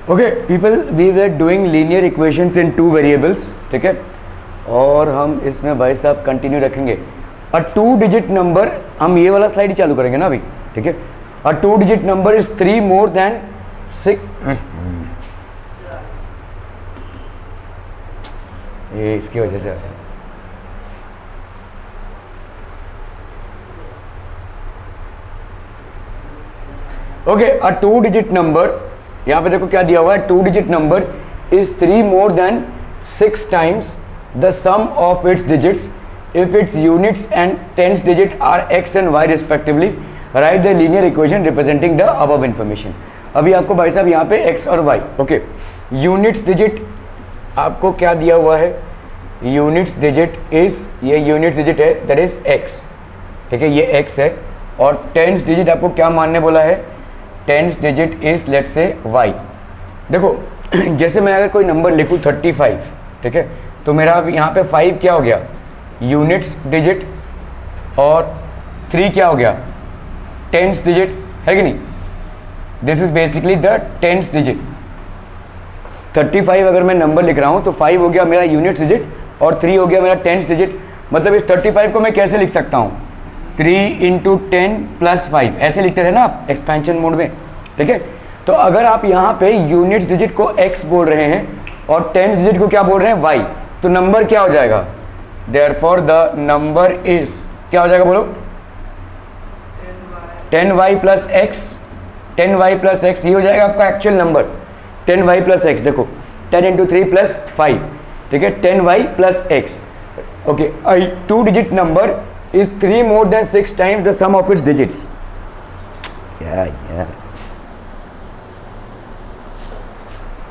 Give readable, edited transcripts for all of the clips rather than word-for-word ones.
Okay people, we were doing linear equations in 2 variables, ठीक है, और हम इसमें भाई साहब कंटिन्यू रखेंगे। अ 2 डिजिट नंबर, हम ये वाला स्लाइड ही चालू करेंगे ना अभी, ठीक है। अ 2 digit number is 3 more than 6, ये इसकी वजह से ओके। अ 2 डिजिट नंबर, यहां पे देखो क्या दिया हुआ है, 2 digit number is 3 more than 6 times the sum of its digits if its units and tens digit are x and y respectively, write the linear equation representing the above information। अभी आपको भाई साहब यहाँ पे x और y, okay, units digit आपको क्या दिया हुआ है, यूनिट्स डिजिट इज, ये यूनिट्स डिजिट है दैट इज x, ठीक है, ये x है, और टेंस डिजिट आपको क्या मानने बोला है, tens digit is let's say y। देखो जैसे मैं अगर कोई नंबर लिखूँ 35, ठीक है, तो मेरा यहाँ पे 5 क्या हो गया, यूनिट्स डिजिट, और 3 क्या हो गया, टेंस डिजिट, है कि नहीं। This is basically the tens digit. 35 अगर मैं नंबर लिख रहा हूं तो 5 हो गया मेरा यूनिट्स डिजिट और 3 हो गया मेरा टेंस डिजिट। मतलब इस 35 को मैं कैसे लिख सकता हूं, 3 इंटू 10 प्लस 5, ऐसे लिखते थे ना आप एक्सपेंशन मोड में, ठीक है। तो अगर आप यहाँ पे यूनिट्स डिजिट को x बोल रहे हैं और टेंस डिजिट को क्या बोल रहे हैं, y, तो नंबर क्या हो जाएगा, Therefore the number is, क्या हो जाएगा बोलो, 10y plus x, 10y plus x, ये हो जाएगा आपका actual number 10y plus x। देखो 10 इंटू 3 प्लस 5, ठीक है, 10y plus x। Okay, 2 digit number is 3 more than 6 times the sum of its digits.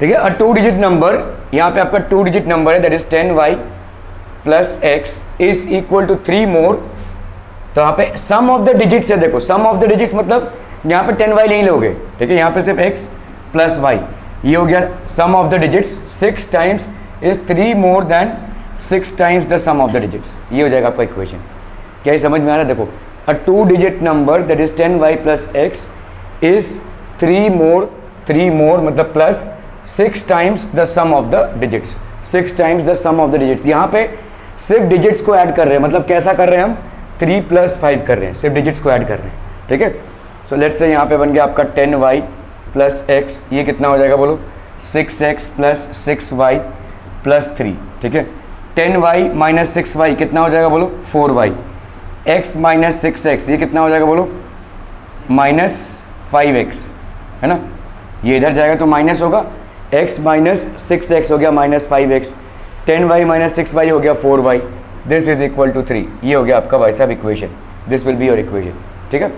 ठीक है, 2 डिजिट नंबर, यहाँ पे आपका 2 डिजिट नंबर है that is 10y plus x is equal to 3 more. तो यहाँ पे सम ऑफ द डिजिट्स है, देखो सम ऑफ द डिजिट्स मतलब यहाँ पे 10y नहीं लोगे, ठीक है, यहाँ पे सिर्फ x प्लस y, ये हो गया sum of the digits. 6 times is 3 more than 6 times the sum of the digits, ये हो जाएगा आपका इक्वेशन। क्या ये समझ में आ रहा है, देखो a 2 digit number that is 10y plus x is 3 more मतलब plus 6 times the sum of the digits, 6 times the sum of the digits. यहाँ पे सिर्फ डिजिट्स को ऐड कर रहे हैं, मतलब कैसा कर रहे हैं हम, 3 प्लस 5 कर रहे हैं, सिर्फ डिजिट्स को ऐड कर रहे हैं, ठीक है। सो लेट्स से यहाँ पे बन गया आपका 10y प्लस एक्स, ये कितना हो जाएगा बोलो, 6x प्लस 6y प्लस 3, ठीक है। 10y माइनस 6y कितना हो जाएगा बोलो, 4y, x माइनस 6x ये कितना हो जाएगा बोलो, माइनस 5x, है ना, ये इधर जाएगा तो माइनस होगा, x माइनस 6x हो गया minus 5x, 10y minus 6y हो गया 4y, this is equal to 3, ये हो गया आपका भाई साहब equation, this will be your equation, ठीक है।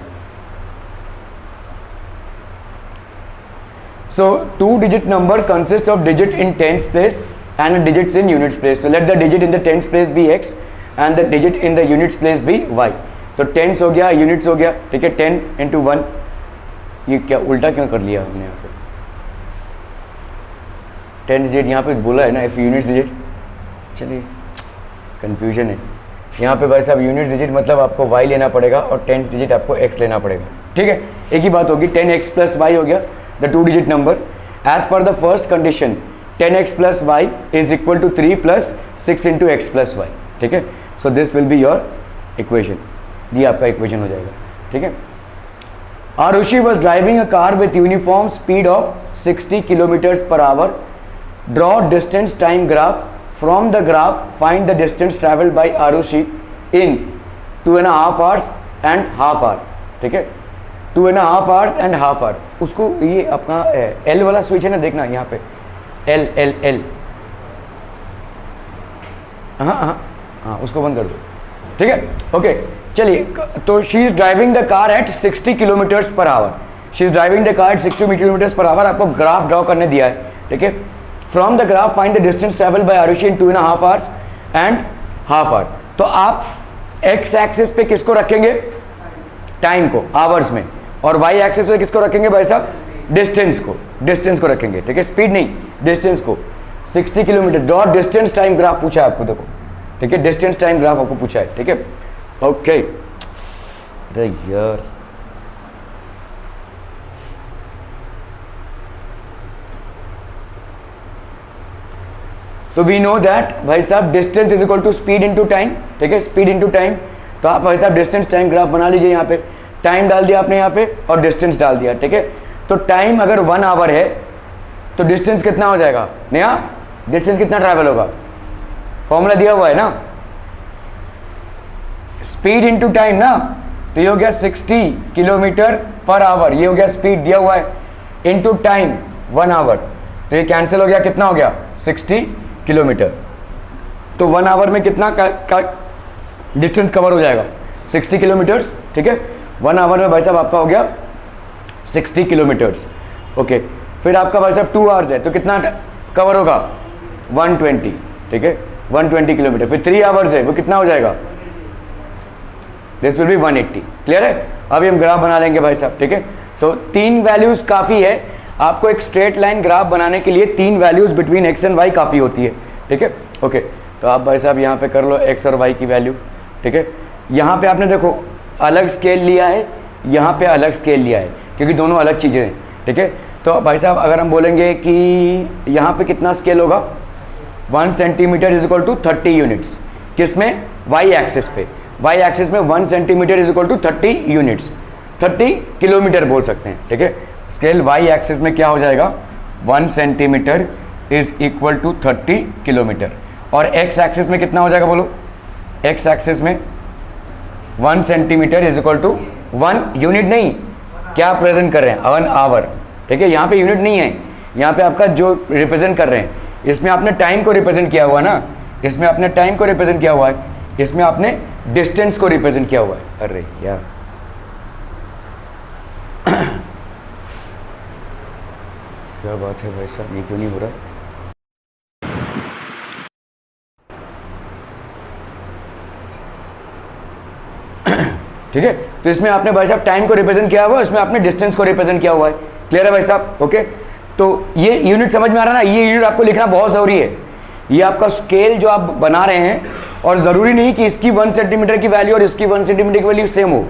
So 2 digit number consist of digit in tens place and digits in units place. So let the digit in the tens place be x and the digit in the units place be y। तो tens हो गया, units हो गया, ठीक है, 10 into 1, ये क्या उल्टा क्यों कर लिया हमने यहाँ पे, 10 डिजिट यहाँ पे बोला है ना, इफ यूनिट्स डिजिट, चलिए कन्फ्यूजन है यहाँ पे भाई साहब। यूनिट्स डिजिट मतलब आपको y लेना पड़ेगा और टेंस डिजिट आपको x लेना पड़ेगा, ठीक है, एक ही बात होगी। 10x प्लस y हो गया the 2 digit number as per the first condition, 10x plus y is equal to 3 plus 6 into x plus y, ठीक है। So this will be your equation, ये आपका इक्वेशन हो जाएगा, ठीक है। Arushi was driving a car with uniform speed of 60 kilometres per hour. Draw distance time graph, from the graph find the distance travelled by Arushi in 2.5 hours and half our, ठीक है, 2.5 hours and half our. उसको ये अपना L वाला switch है ना, देखना यहाँ पे एल एल एल, हाँ हाँ हाँ, उसको बंद कर दो, ठीक है, ओके। चलिए, तो she is driving the car at 60 kilometres per hour, she is driving the car at 60 kilometres per hour, आपको ग्राफ ड्रॉ करने दिया है, ठीक है। From the graph find the distance travel by Arushi in 2.5 hours and half hour. तो आप x axis पे किसको रखेंगे, टाइम को आवर्स में, और वाई एक्सिस पे किसको रखेंगे भाई साहब, डिस्टेंस को रखेंगे, ठीक है, स्पीड नहीं, डिस्टेंस को। 60 kilometre, draw distance time graph पूछा है आपको, देखो, ठीक है, डिस्टेंस टाइम ग्राफ आपको पूछा है, ठीक है, ओके। अरे यार तो वी नो दैट भाई साहब distance is equal to speed into time, ठीक है, स्पीड इनटू टाइम। तो आप भाई साहब डिस्टेंस टाइम ग्राफ बना लीजिए, यहाँ पे टाइम डाल दिया आपने यहाँ पे और डिस्टेंस डाल दिया, ठीक है। तो टाइम अगर 1 आवर है तो डिस्टेंस कितना हो जाएगा नया, डिस्टेंस कितना ट्रैवल होगा, फॉर्मूला दिया हुआ है ना, स्पीड इनटू टाइम ना, तो ये हो गया 60 किलोमीटर पर आवर, ये हो गया स्पीड दिया हुआ है, इनटू टाइम 1 आवर, तो ये कैंसिल हो गया, कितना हो गया 60 किलोमीटर। तो 1 आवर में कितना डिस्टेंस कवर हो जाएगा 60 किलोमीटर्स, ठीक है। 1 आवर में भाई साहब आपका हो गया 60 किलोमीटर्स, ओके। फिर आपका भाई साहब 2 आवर्स है तो कितना कवर होगा 120, ठीक है, 120 किलोमीटर। फिर 3 आवर्स है वो कितना हो जाएगा, दिस विल बी 180, क्लियर है। अभी हम ग्राफ बना लेंगे भाई साहब, ठीक है। तो 3 वैल्यूज काफ़ी है आपको एक स्ट्रेट लाइन ग्राफ बनाने के लिए, 3 values between x and y काफ़ी होती है, ठीक है, ओके। तो आप भाई साहब यहाँ पे कर लो एक्स और वाई की वैल्यू, ठीक है। यहाँ पे आपने देखो अलग स्केल लिया है, यहाँ पे अलग स्केल लिया है, क्योंकि दोनों अलग चीज़ें हैं, ठीक है। तो भाई साहब अगर हम बोलेंगे कि यहाँ पे कितना स्केल होगा 1 centimetre is equal to 30 units, किसमें, वाई एक्सिस पे, वाई एक्सिस में 1 centimetre is equal to 30 units, 30 kilometre बोल सकते हैं, ठीक है। स्केल वाई एक्सिस में क्या हो जाएगा 1 centimetre is equal to 30 kilometre, और एक्स एक्सिस में कितना हो जाएगा बोलो, एक्स एक्सिस में 1 centimetre is equal to 1 unit, नहीं क्या प्रेजेंट कर रहे हैं 1 आवर, ठीक है। यहाँ पे यूनिट नहीं है, यहाँ पे आपका जो रिप्रेजेंट कर रहे हैं, इसमें आपने टाइम को रिप्रेजेंट किया हुआ ना, इसमें आपने टाइम को रिप्रेजेंट किया हुआ है, इसमें आपने डिस्टेंस को रिप्रेजेंट किया हुआ है। अरे यार क्या बात है भाई साहब, ये क्यों नहीं हो रहा, ठीक है। तो इसमें आपने भाई साहब टाइम को रिप्रेजेंट किया हुआ है, इसमें आपने डिस्टेंस को रिप्रेजेंट किया हुआ है, क्लियर है भाई साहब, ओके। तो ये यूनिट समझ में आ रहा है ना, ये यूनिट आपको लिखना बहुत ज़रूरी है, ये आपका स्केल जो आप बना रहे हैं, और ज़रूरी नहीं कि इसकी 1 सेंटीमीटर की वैल्यू और इसकी 1 सेंटीमीटर की वैल्यू सेम हो,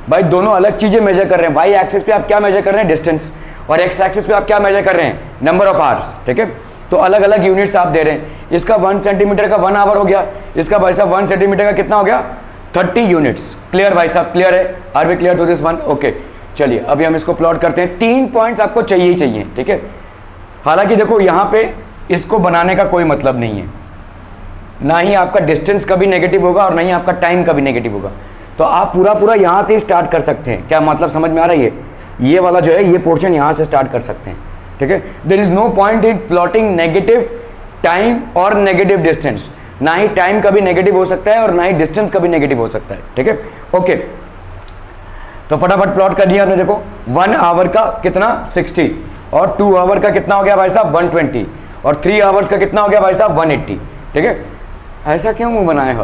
भाई दोनों अलग चीज़ें मेजर कर रहे हैं। वाई एक्सिस पे आप क्या मेजर कर रहे हैं, डिस्टेंस, और एक्स एक्सिस पे आप क्या मेजर कर रहे हैं, नंबर ऑफ आवर्स, ठीक है। तो अलग अलग यूनिट्स आप दे रहे हैं, इसका 1 सेंटीमीटर का 1 आवर हो गया, इसका भाई साहब 1 सेंटीमीटर का कितना हो गया 30 यूनिट्स, क्लियर भाई साहब, क्लियर है, are we clear to this one, okay. चलिए अभी हम इसको प्लॉट करते हैं, 3 पॉइंट्स आपको चाहिए ही चाहिए, ठीक है। हालांकि देखो यहाँ पे इसको बनाने का कोई मतलब नहीं है, ना ही आपका डिस्टेंस कभी नेगेटिव होगा और ना ही आपका टाइम कभी नेगेटिव होगा, तो आप पूरा यहाँ से स्टार्ट कर सकते हैं। क्या मतलब समझ में आ रहा है, ये वाला जो है ये पोर्शन यहाँ से स्टार्ट कर सकते हैं, ठीक है। There is no point in plotting negative time और नेगेटिव डिस्टेंस, ना ही टाइम कभी नेगेटिव हो सकता है और ना ही डिस्टेंस कभी नेगेटिव हो सकता है, ठीक है, ओके। तो फटाफट प्लॉट कर दिया आपने, देखो 1 आवर का कितना 60, और 2 आवर का कितना हो गया भाई साहब 120, और 3 आवर्स का कितना हो गया भाई साहब 180, ठीक है। ऐसा क्यों मुंह बनाए हो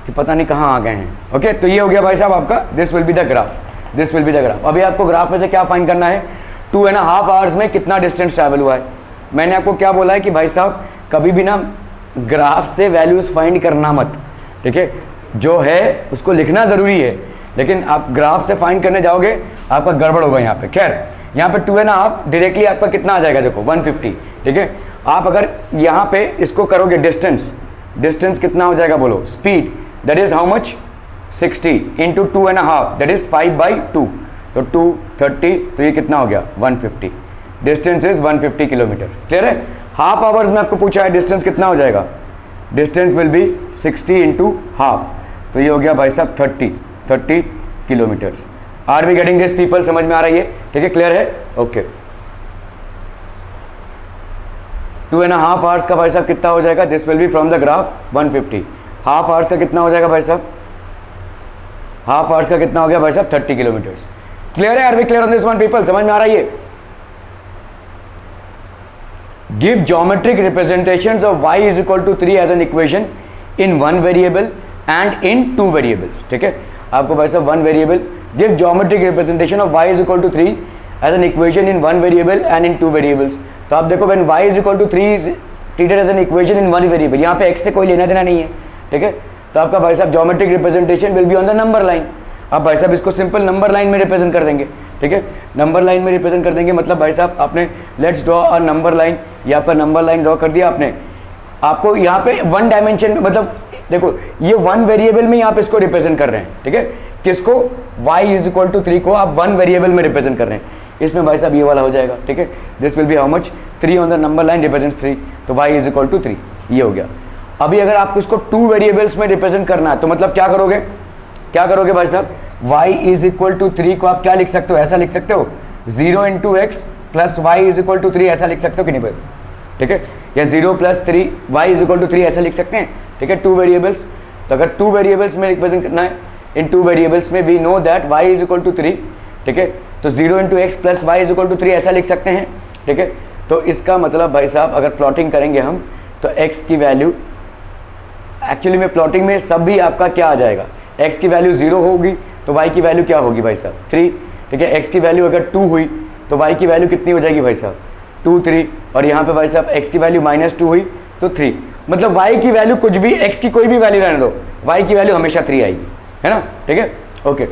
कि पता नहीं कहाँ आ गए हैं, ओके। तो ये हो गया भाई साहब आपका, this will be the graph, this will be the graph. अभी आपको ग्राफ में से क्या फाइंड करना है, 2.5 आवर्स में कितना डिस्टेंस ट्रैवल हुआ है। मैंने आपको क्या बोला है कि भाई साहब कभी भी ना ग्राफ से वैल्यूज फाइंड करना मत, ठीक है, जो है उसको लिखना ज़रूरी है, लेकिन आप ग्राफ से फाइंड करने जाओगे आपका गड़बड़ होगा यहाँ पे। खैर यहाँ पे 2.5 डायरेक्टली आपका कितना आ जाएगा, देखो 150, ठीक है। आप अगर यहाँ पे इसको करोगे डिस्टेंस, डिस्टेंस कितना हो जाएगा बोलो, speed, that is how much 60 into 2.5, that is 5/2, तो 230, तो ये कितना हो गया 150, डिस्टेंस इज 150 किलोमीटर, क्लियर है। हाफ आवर्स में आपको पूछा है डिस्टेंस कितना हो जाएगा, distance will be 60 into half, तो ये हो गया भाई साहब 30 kilometres. Are we getting this people, समझ में आ रही है, ठीक है, क्लियर है, ओके। 2.5 आवर्स का भाई साहब कितना हो जाएगा, this will B from the graph 150, half hours का कितना हो जाएगा भाई साहब, हाफ आवर्स का कितना हो गया भाई साहब 30 किलोमीटर्स, क्लियर है। Are we clear on this one people, समझ में आ रही है। Give geometric representations of y is equal to 3 as an equation in 1 variable and in 2 variables, ठीक है। आपको भाई साहब 1 variable, give geometric representation of y is equal to 3 as an equation in 1 variable and in 2 variables. तो आप देखो when y is equal to 3 is treated as an equation in 1 variable, यहाँ पे x से कोई लेना देना नहीं है, ठीक है। तो आपका भाई साहब geometric representation will be on the number line, आप भाई साहब इसको सिंपल नंबर लाइन में रिप्रेजेंट कर देंगे, ठीक है। नंबर लाइन में रिप्रेजेंट कर देंगे मतलब भाई साहब आपने let's draw a number line, ये आपका नंबर लाइन ड्रॉ कर दिया आपने, आपको यहाँ पे वन डायमेंशन में, मतलब देखो ये वन वेरिएबल में आप इसको रिप्रेजेंट कर रहे हैं, ठीक है, किसको, y इज इक्वल टू 3 को आप वन वेरिएबल में रिप्रेजेंट कर रहे हैं, इसमें भाई साहब ये वाला हो जाएगा, ठीक है, this will be how much, 3 on the number line represents 3, तो y इज इक्वल टू 3, ये हो गया। अभी अगर आपको इसको 2 वेरिएबल्स में रिप्रेजेंट करना है तो मतलब क्या करोगे भाई साहब, y इज इक्वल टू 3 को आप क्या लिख सकते हो, ऐसा लिख सकते हो 0 into x plus y is equal to 3, ऐसा लिख सकते हो कि नहीं भाई, ठीक है, या 0 प्लस 3 y इज इक्वल टू 3 ऐसा लिख सकते हैं, ठीक है, 2 वेरिएबल्स। तो अगर 2 वेरिएबल्स में रिप्रेजेंट करना है, इन 2 वेरिएबल्स में we know that y is equal to 3, ठीक है, तो 0 into x plus y is equal to 3 ऐसा लिख सकते हैं, ठीक है। तो इसका मतलब भाई साहब अगर प्लॉटिंग करेंगे हम तो x की वैल्यू, एक्चुअली में प्लॉटिंग में सब भी आपका क्या आ जाएगा, x की वैल्यू 0 होगी तो y की वैल्यू क्या होगी भाई साहब 3, ठीक है, x की वैल्यू अगर 2 हुई तो y की वैल्यू कितनी हो जाएगी भाई साहब 2 3, और यहाँ पे भाई साहब x की वैल्यू -2 हुई तो 3, मतलब y की वैल्यू कुछ भी, x की कोई भी वैल्यू रहने दो, y की वैल्यू हमेशा 3 आएगी, है ना, ठीक है। ओके,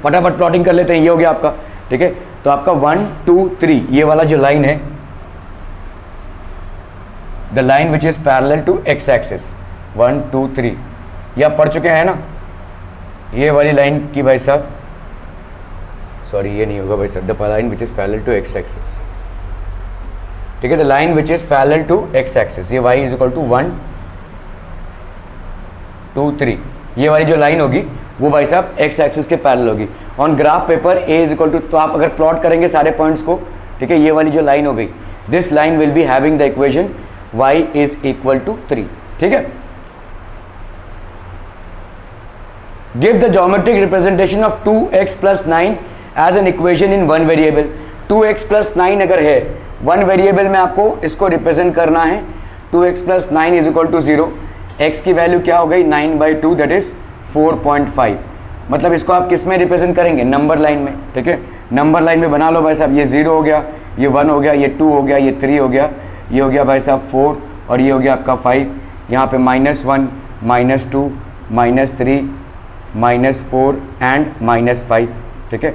फटाफट प्लॉटिंग कर लेते हैं, ये हो गया आपका, ठीक है। तो आपका 1 2 3 ये वाला जो लाइन है, the line which is parallel to x axis, 1 2 3 ये आप पढ़ चुके हैं ना, ये वाली लाइन की भाई साहब, सॉरी ये नहीं होगा भाई साहब, the line which is parallel to x axis, ठीक है, the line which is parallel to x axis, ये y इज इक्वल टू 1 2 3 ये वाली जो लाइन होगी वो भाई साहब x एक्सिस के पैरेलल होगी। On graph paper a is equal to, तो आप अगर प्लॉट करेंगे सारे पॉइंट्स को, ठीक है, ये वाली जो लाइन हो गई, this line will be having the equation y is equal to 3, ठीक है। Give the geometric representation of 2x plus 9 as an equation in one variable, 2x plus 9 अगर है वन वेरिएबल में आपको इसको रिप्रेजेंट करना है, 2x plus 9 is equal to 0, x की वैल्यू क्या हो गई 9/2 दैट इज 4.5, मतलब इसको आप किस में रिप्रेजेंट करेंगे, नंबर लाइन में, ठीक है, नंबर लाइन में बना लो भाई साहब, ये 0 हो गया, ये 1 हो गया, ये 2 हो गया, ये 3 हो गया, ये हो गया भाई साहब 4, और ये हो गया आपका 5, यहाँ पे -1 -2 -3 -4 एंड -5, ठीक है।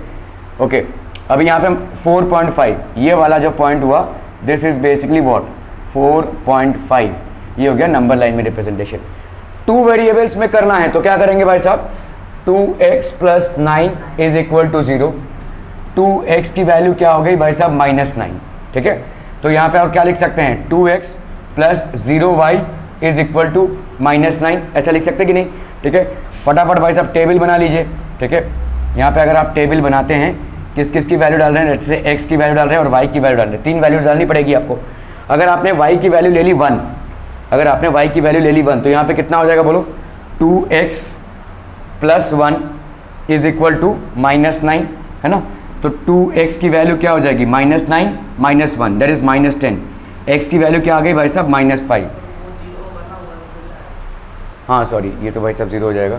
ओके, अभी यहाँ पे 4.5 ये वाला जो पॉइंट हुआ, दिस इज बेसिकली व्हाट 4.5, ये हो गया नंबर लाइन में रिप्रेजेंटेशन। 2 वेरिएबल्स में करना है तो क्या करेंगे भाई साहब, 2x plus 9 is equal to 0, 2x की वैल्यू क्या हो गई भाई साहब -9, ठीक है, तो यहाँ पे आप क्या लिख सकते हैं 2x plus 0y is equal to -9, ऐसा लिख सकते कि नहीं, ठीक है। फटाफट भाई साहब टेबल बना लीजिए, ठीक है, यहाँ पे अगर आप टेबल बनाते हैं किस किस की वैल्यू डाल रहे हैं, जैसे x की वैल्यू डाल रहे हैं और y की वैल्यू डाल रहे हैं, 3 वैल्यूज डालनी पड़ेगी आपको। अगर आपने y की वैल्यू ले ली 1, अगर आपने y की वैल्यू ले ली 1 तो यहाँ पे कितना हो जाएगा बोलो, 2x plus 1 is equal to -9, है ना, तो 2x की वैल्यू क्या हो जाएगी -9 -1 दैट इज -10, x की वैल्यू क्या आ गई भाई साहब -5, हाँ सॉरी ये तो भाई साहब 0 हो जाएगा,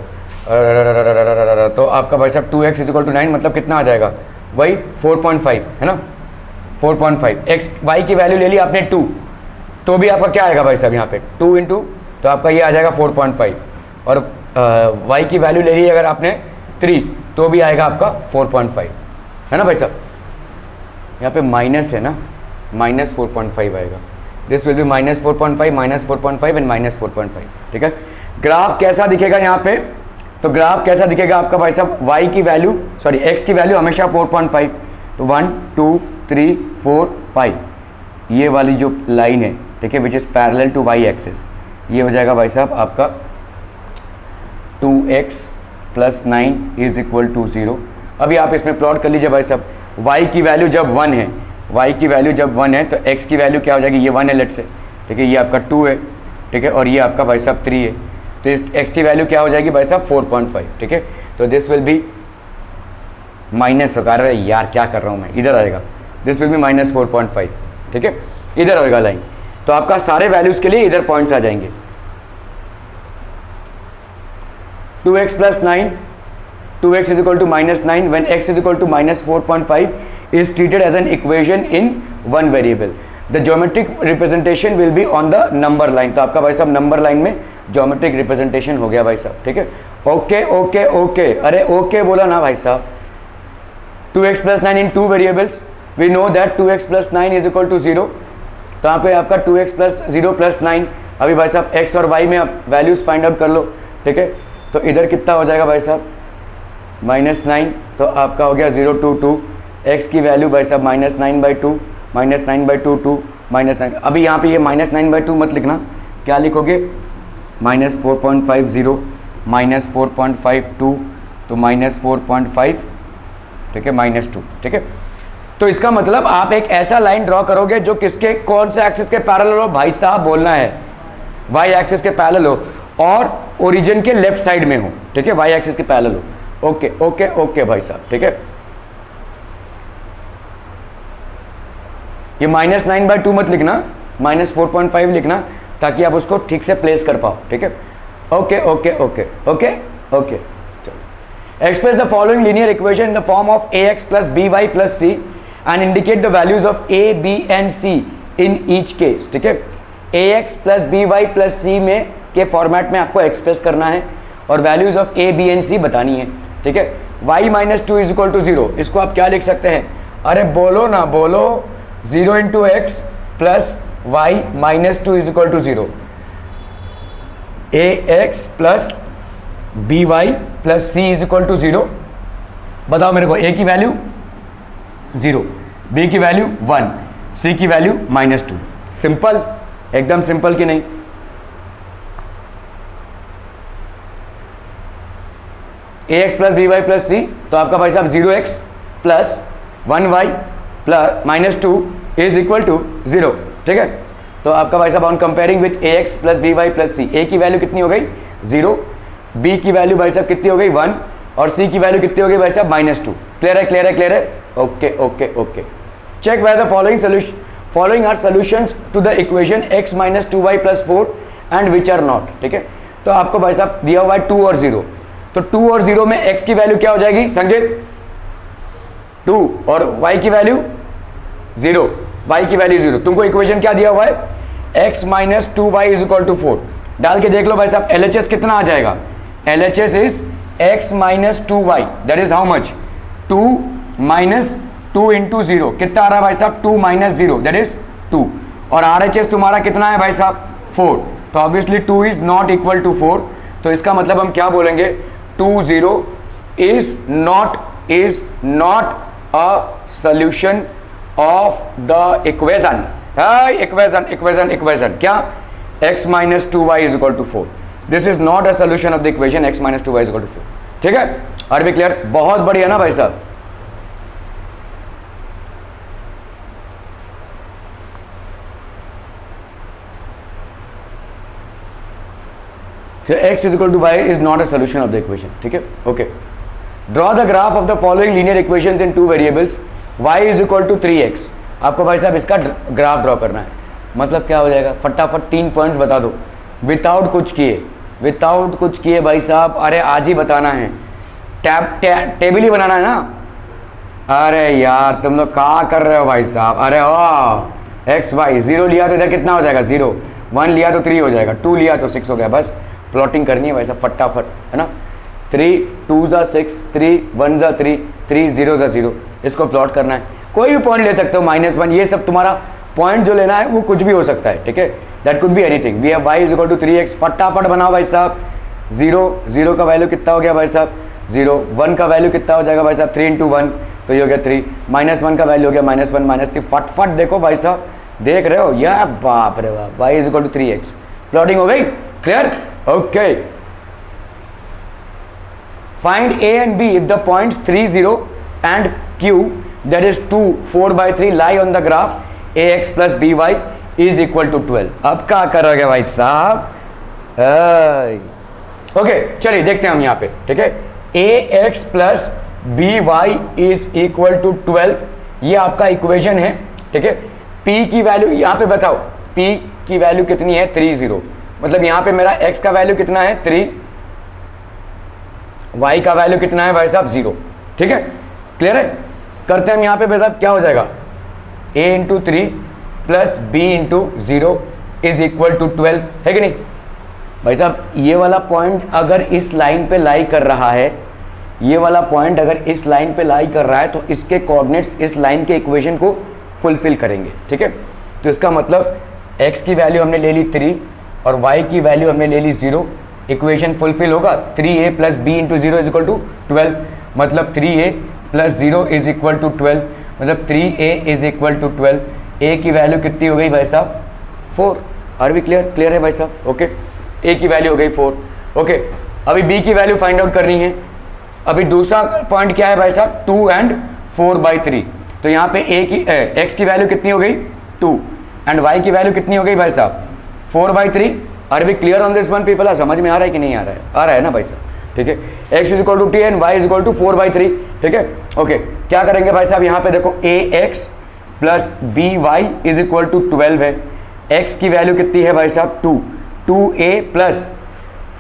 तो आपका भाई साहब 2x इज इक्वल टू 9 मतलब कितना आ जाएगा, वही 4.5, है ना, 4.5, x y की वैल्यू ले ली आपने 2, तो भी आपका क्या आएगा भाई साहब यहाँ पे 2 इंटू, तो आपका ये आ जाएगा 4.5, और y की वैल्यू ले ली अगर आपने 3 तो भी आएगा आपका 4.5, है ना भाई साहब, यहाँ पे माइनस है ना, -4.5 आएगा, दिस विल बी -4.5 -4.5 एंड -4.5, ठीक है। ग्राफ कैसा दिखेगा यहाँ पे, तो ग्राफ कैसा दिखेगा आपका भाई साहब, y की वैल्यू सॉरी x की वैल्यू हमेशा 4.5, तो 1 2 3 4 5 ये वाली जो लाइन है, ठीक है, which is parallel to y axis, ये हो जाएगा भाई साहब आपका 2x plus 9 is equal to 0। अभी आप इसमें प्लॉट कर लीजिए भाई साहब, y की वैल्यू जब 1 है, y की वैल्यू जब 1 है तो x की वैल्यू क्या हो जाएगी, ये 1 है लेट से, ठीक है, ये आपका 2 है, ठीक है, और ये आपका भाई साहब 3 है, तो इस x की वैल्यू क्या हो जाएगी भाई साहब 4.5, ठीक है, तो दिस विल बी माइनस होगा, अरे यार क्या कर रहा हूँ मैं, इधर आएगा, दिस विल बी -4.5, ठीक है, इधर होगा लाइन, तो आपका सारे वैल्यूज के लिए इधर पॉइंट्स आ जाएंगे। 2x plus 9, 2x is equal to -9 when x is equal to -4.5 is treated as an equation in one variable. The geometric representation will be on the number line. तो आपका भाई साहब नंबर लाइन में geometric representation हो गया भाई साहब, ठीक है। ओके ओके ओके, अरे ओके बोला ना भाई साहब। 2x plus 9 in 2 variables, we know that 2x plus 9 is equal to 0. तो यहाँ पे आपका 2x plus 0 plus 9 अभी भाई साहब x और y में आप वैल्यूज़ फाइंड आउट कर लो, ठीक है। तो इधर कितना हो जाएगा भाई साहब -9, तो आपका हो गया 0 to 2, x की वैल्यू भाई साहब -9/2, -9/2 2 -9। अभी यहाँ पे ये -9/2 मत लिखना, क्या लिखोगे -4.50 -4.52 तो -4.5, ठीक है, -2, ठीक है। तो इसका मतलब आप एक ऐसा लाइन ड्रॉ करोगे जो किसके कौन से एक्सिस के पैरेलल हो भाई साहब, बोलना है y एक्सिस के पैरेलल हो और ओरिजिन के लेफ्ट साइड में हो, ठीक है, y एक्सिस के पैरेलल हो। ओके ओके ओके भाई साहब, ठीक है। ये -9/2 मत लिखना, -4.5 लिखना ताकि आप उसको ठीक से प्लेस कर पाओ, ठीक है। Okay okay okay okay okay, चलो। Express the following linear equation in the form of ax + by + c and indicate the values of a, b and c in each case, ठीक है। ax + by + c में के format में आपको express करना है और values of a, b and c बतानी है, ठीक है। y - 2 = 0, इसको आप क्या लिख सकते हैं, अरे बोलो ना, बोलो, 0 × x + y - 2 = 0, ax + by + c = 0। बताओ मेरे को, a की वैल्यू 0, b की वैल्यू 1, c की वैल्यू -2। सिंपल, एकदम सिंपल कि नहीं। ax + by + c, तो आपका भाई साहब 0x + 1y + -2 = 0, ठीक है। तो आपका भाई साहब on comparing with ax + by + c, a की वैल्यू कितनी हो गई 0, b की वैल्यू भाई साहब कितनी हो गई 1 और c की वैल्यू कितनी हो गई भाई साहब -2। क्लियर है, क्लियर है, क्लियर है। Okay okay okay. Check where the following are solutions to the equation x - 2y + 4 and which are not, ठीक है। तो आपको भाई साहब दिया हुआ है 2 और 0, तो 2 और 0 में x की वैल्यू क्या हो जाएगी संजीत, 2 और y की वैल्यू 0, y की वैल्यू 0। तुमको इक्वेशन क्या दिया हुआ है, x - 2y = 4। डाल के देख लो भाई साहब, LHS कितना आ जाएगा, LHS is x - 2y, that is how much, 2 - 2 × 0 कितना आ रहा है भाई साहब, 2 - 0 दैट इज 2, और RHS तुम्हारा कितना है भाई साहब 4, तो obviously 2 is not equal to 4। तो इसका मतलब हम क्या बोलेंगे, 2 0 is not a solution of the equation, equation क्या, x - 2y = 4, this is not a solution of the equation x - 2y = 4, ठीक है। और भी क्लियर, बहुत बढ़िया ना भाई साहब। So x = y is not a solution of the equation, ठीक है। Okay, draw the graph of the following linear equations in 2 variables, y = 3x। आपको भाई साहब इसका ग्राफ ड्रॉ करना है, मतलब क्या हो जाएगा, फटाफट 3 पॉइंट्स बता दो, विदाउट कुछ किए भाई साहब, अरे आज ही बताना है, टेबल ही बनाना है ना। अरे यार तुम लोग क्या कर रहे हो भाई साहब, अरे वाह, x y 0 लिया तो इधर कितना हो जाएगा 0, 1 लिया तो 3 हो जाएगा, 2 लिया तो 6 हो गया, बस प्लॉटिंग करनी है भाई साहब फटाफट, है ना। 3 2 = 6, 3 1 = 3, 3 0 = 0, इसको प्लॉट करना है। कोई भी पॉइंट ले सकते हो, -1, ये सब तुम्हारा पॉइंट जो लेना है वो कुछ भी हो सकता है, ठीक है, that could be anything. We have y = 3x, फटाफट बनाओ भाई साहब। 0 का वैल्यू कितना हो गया भाई साहब 0, 1 का वैल्यू कितना हो जाएगा भाई साहब 3 × 1, तो ये हो गया 3, -1 का वैल्यू हो गया -1 -3, फटफट देखो भाई साहब, देख रहे हो, या बाप रे बाप, y = 3x, प्लॉटिंग हो गई, clear, okay. Find a and b if the points 3 0 and q, that is 2 4/3 lie on the graph ax + by is equal to 12। अब क्या करोगे भाई साहब, ओके चलिए देखते हैं हम यहाँ पे, ठीक है। ax + by is equal to 12, ये आपका इक्वेशन है, ठीक है। p की वैल्यू यहाँ पे बताओ, p की वैल्यू कितनी है 3 0, मतलब यहाँ पे मेरा x का वैल्यू कितना है 3, y का वैल्यू कितना है भाई साहब 0, ठीक है, क्लियर है। करते हैं हम यहाँ पे भाई साहब, क्या हो जाएगा, a × 3 + b × 0 is equal to 12, है कि नहीं भाई साहब। ये वाला पॉइंट अगर इस लाइन पे लाई कर रहा है, ये वाला पॉइंट अगर इस लाइन पे लाई कर रहा है, तो इसके कोऑर्डिनेट्स इस लाइन के इक्वेशन को फुलफिल करेंगे, ठीक है। तो इसका मतलब x की वैल्यू हमने ले ली 3 और y की वैल्यू हमने ले ली 0, इक्वेशन फुलफिल होगा। 3a plus b into 0 is equal to 12, मतलब 3a plus 0 is equal to 12, मतलब 3a is equal to 12। a की वैल्यू कितनी हो गई भाई साहब 4। Are we clear? क्लियर है भाई साहब? ओके, a की वैल्यू हो गई 4। ओके, अभी b की वैल्यू फाइंड आउट करनी है। अभी दूसरा पॉइंट क्या है भाई साहब 2 एंड 4/3, तो यहाँ पे x की वैल्यू कितनी हो गई 2 एंड y की वैल्यू कितनी हो गई भाई साहब 4/3। Are we clear on this one people? समझ में आ रहा है कि नहीं आ रहा है? आ रहा है ना भाई साहब? ठीक है, x is equal to 10 and y is equal to 4/3। ठीक है, ओके, क्या करेंगे भाई साहब, यहाँ पे देखो ax plus by is equal to 12 है। x की वैल्यू कितनी है भाई साहब 2, 2a plus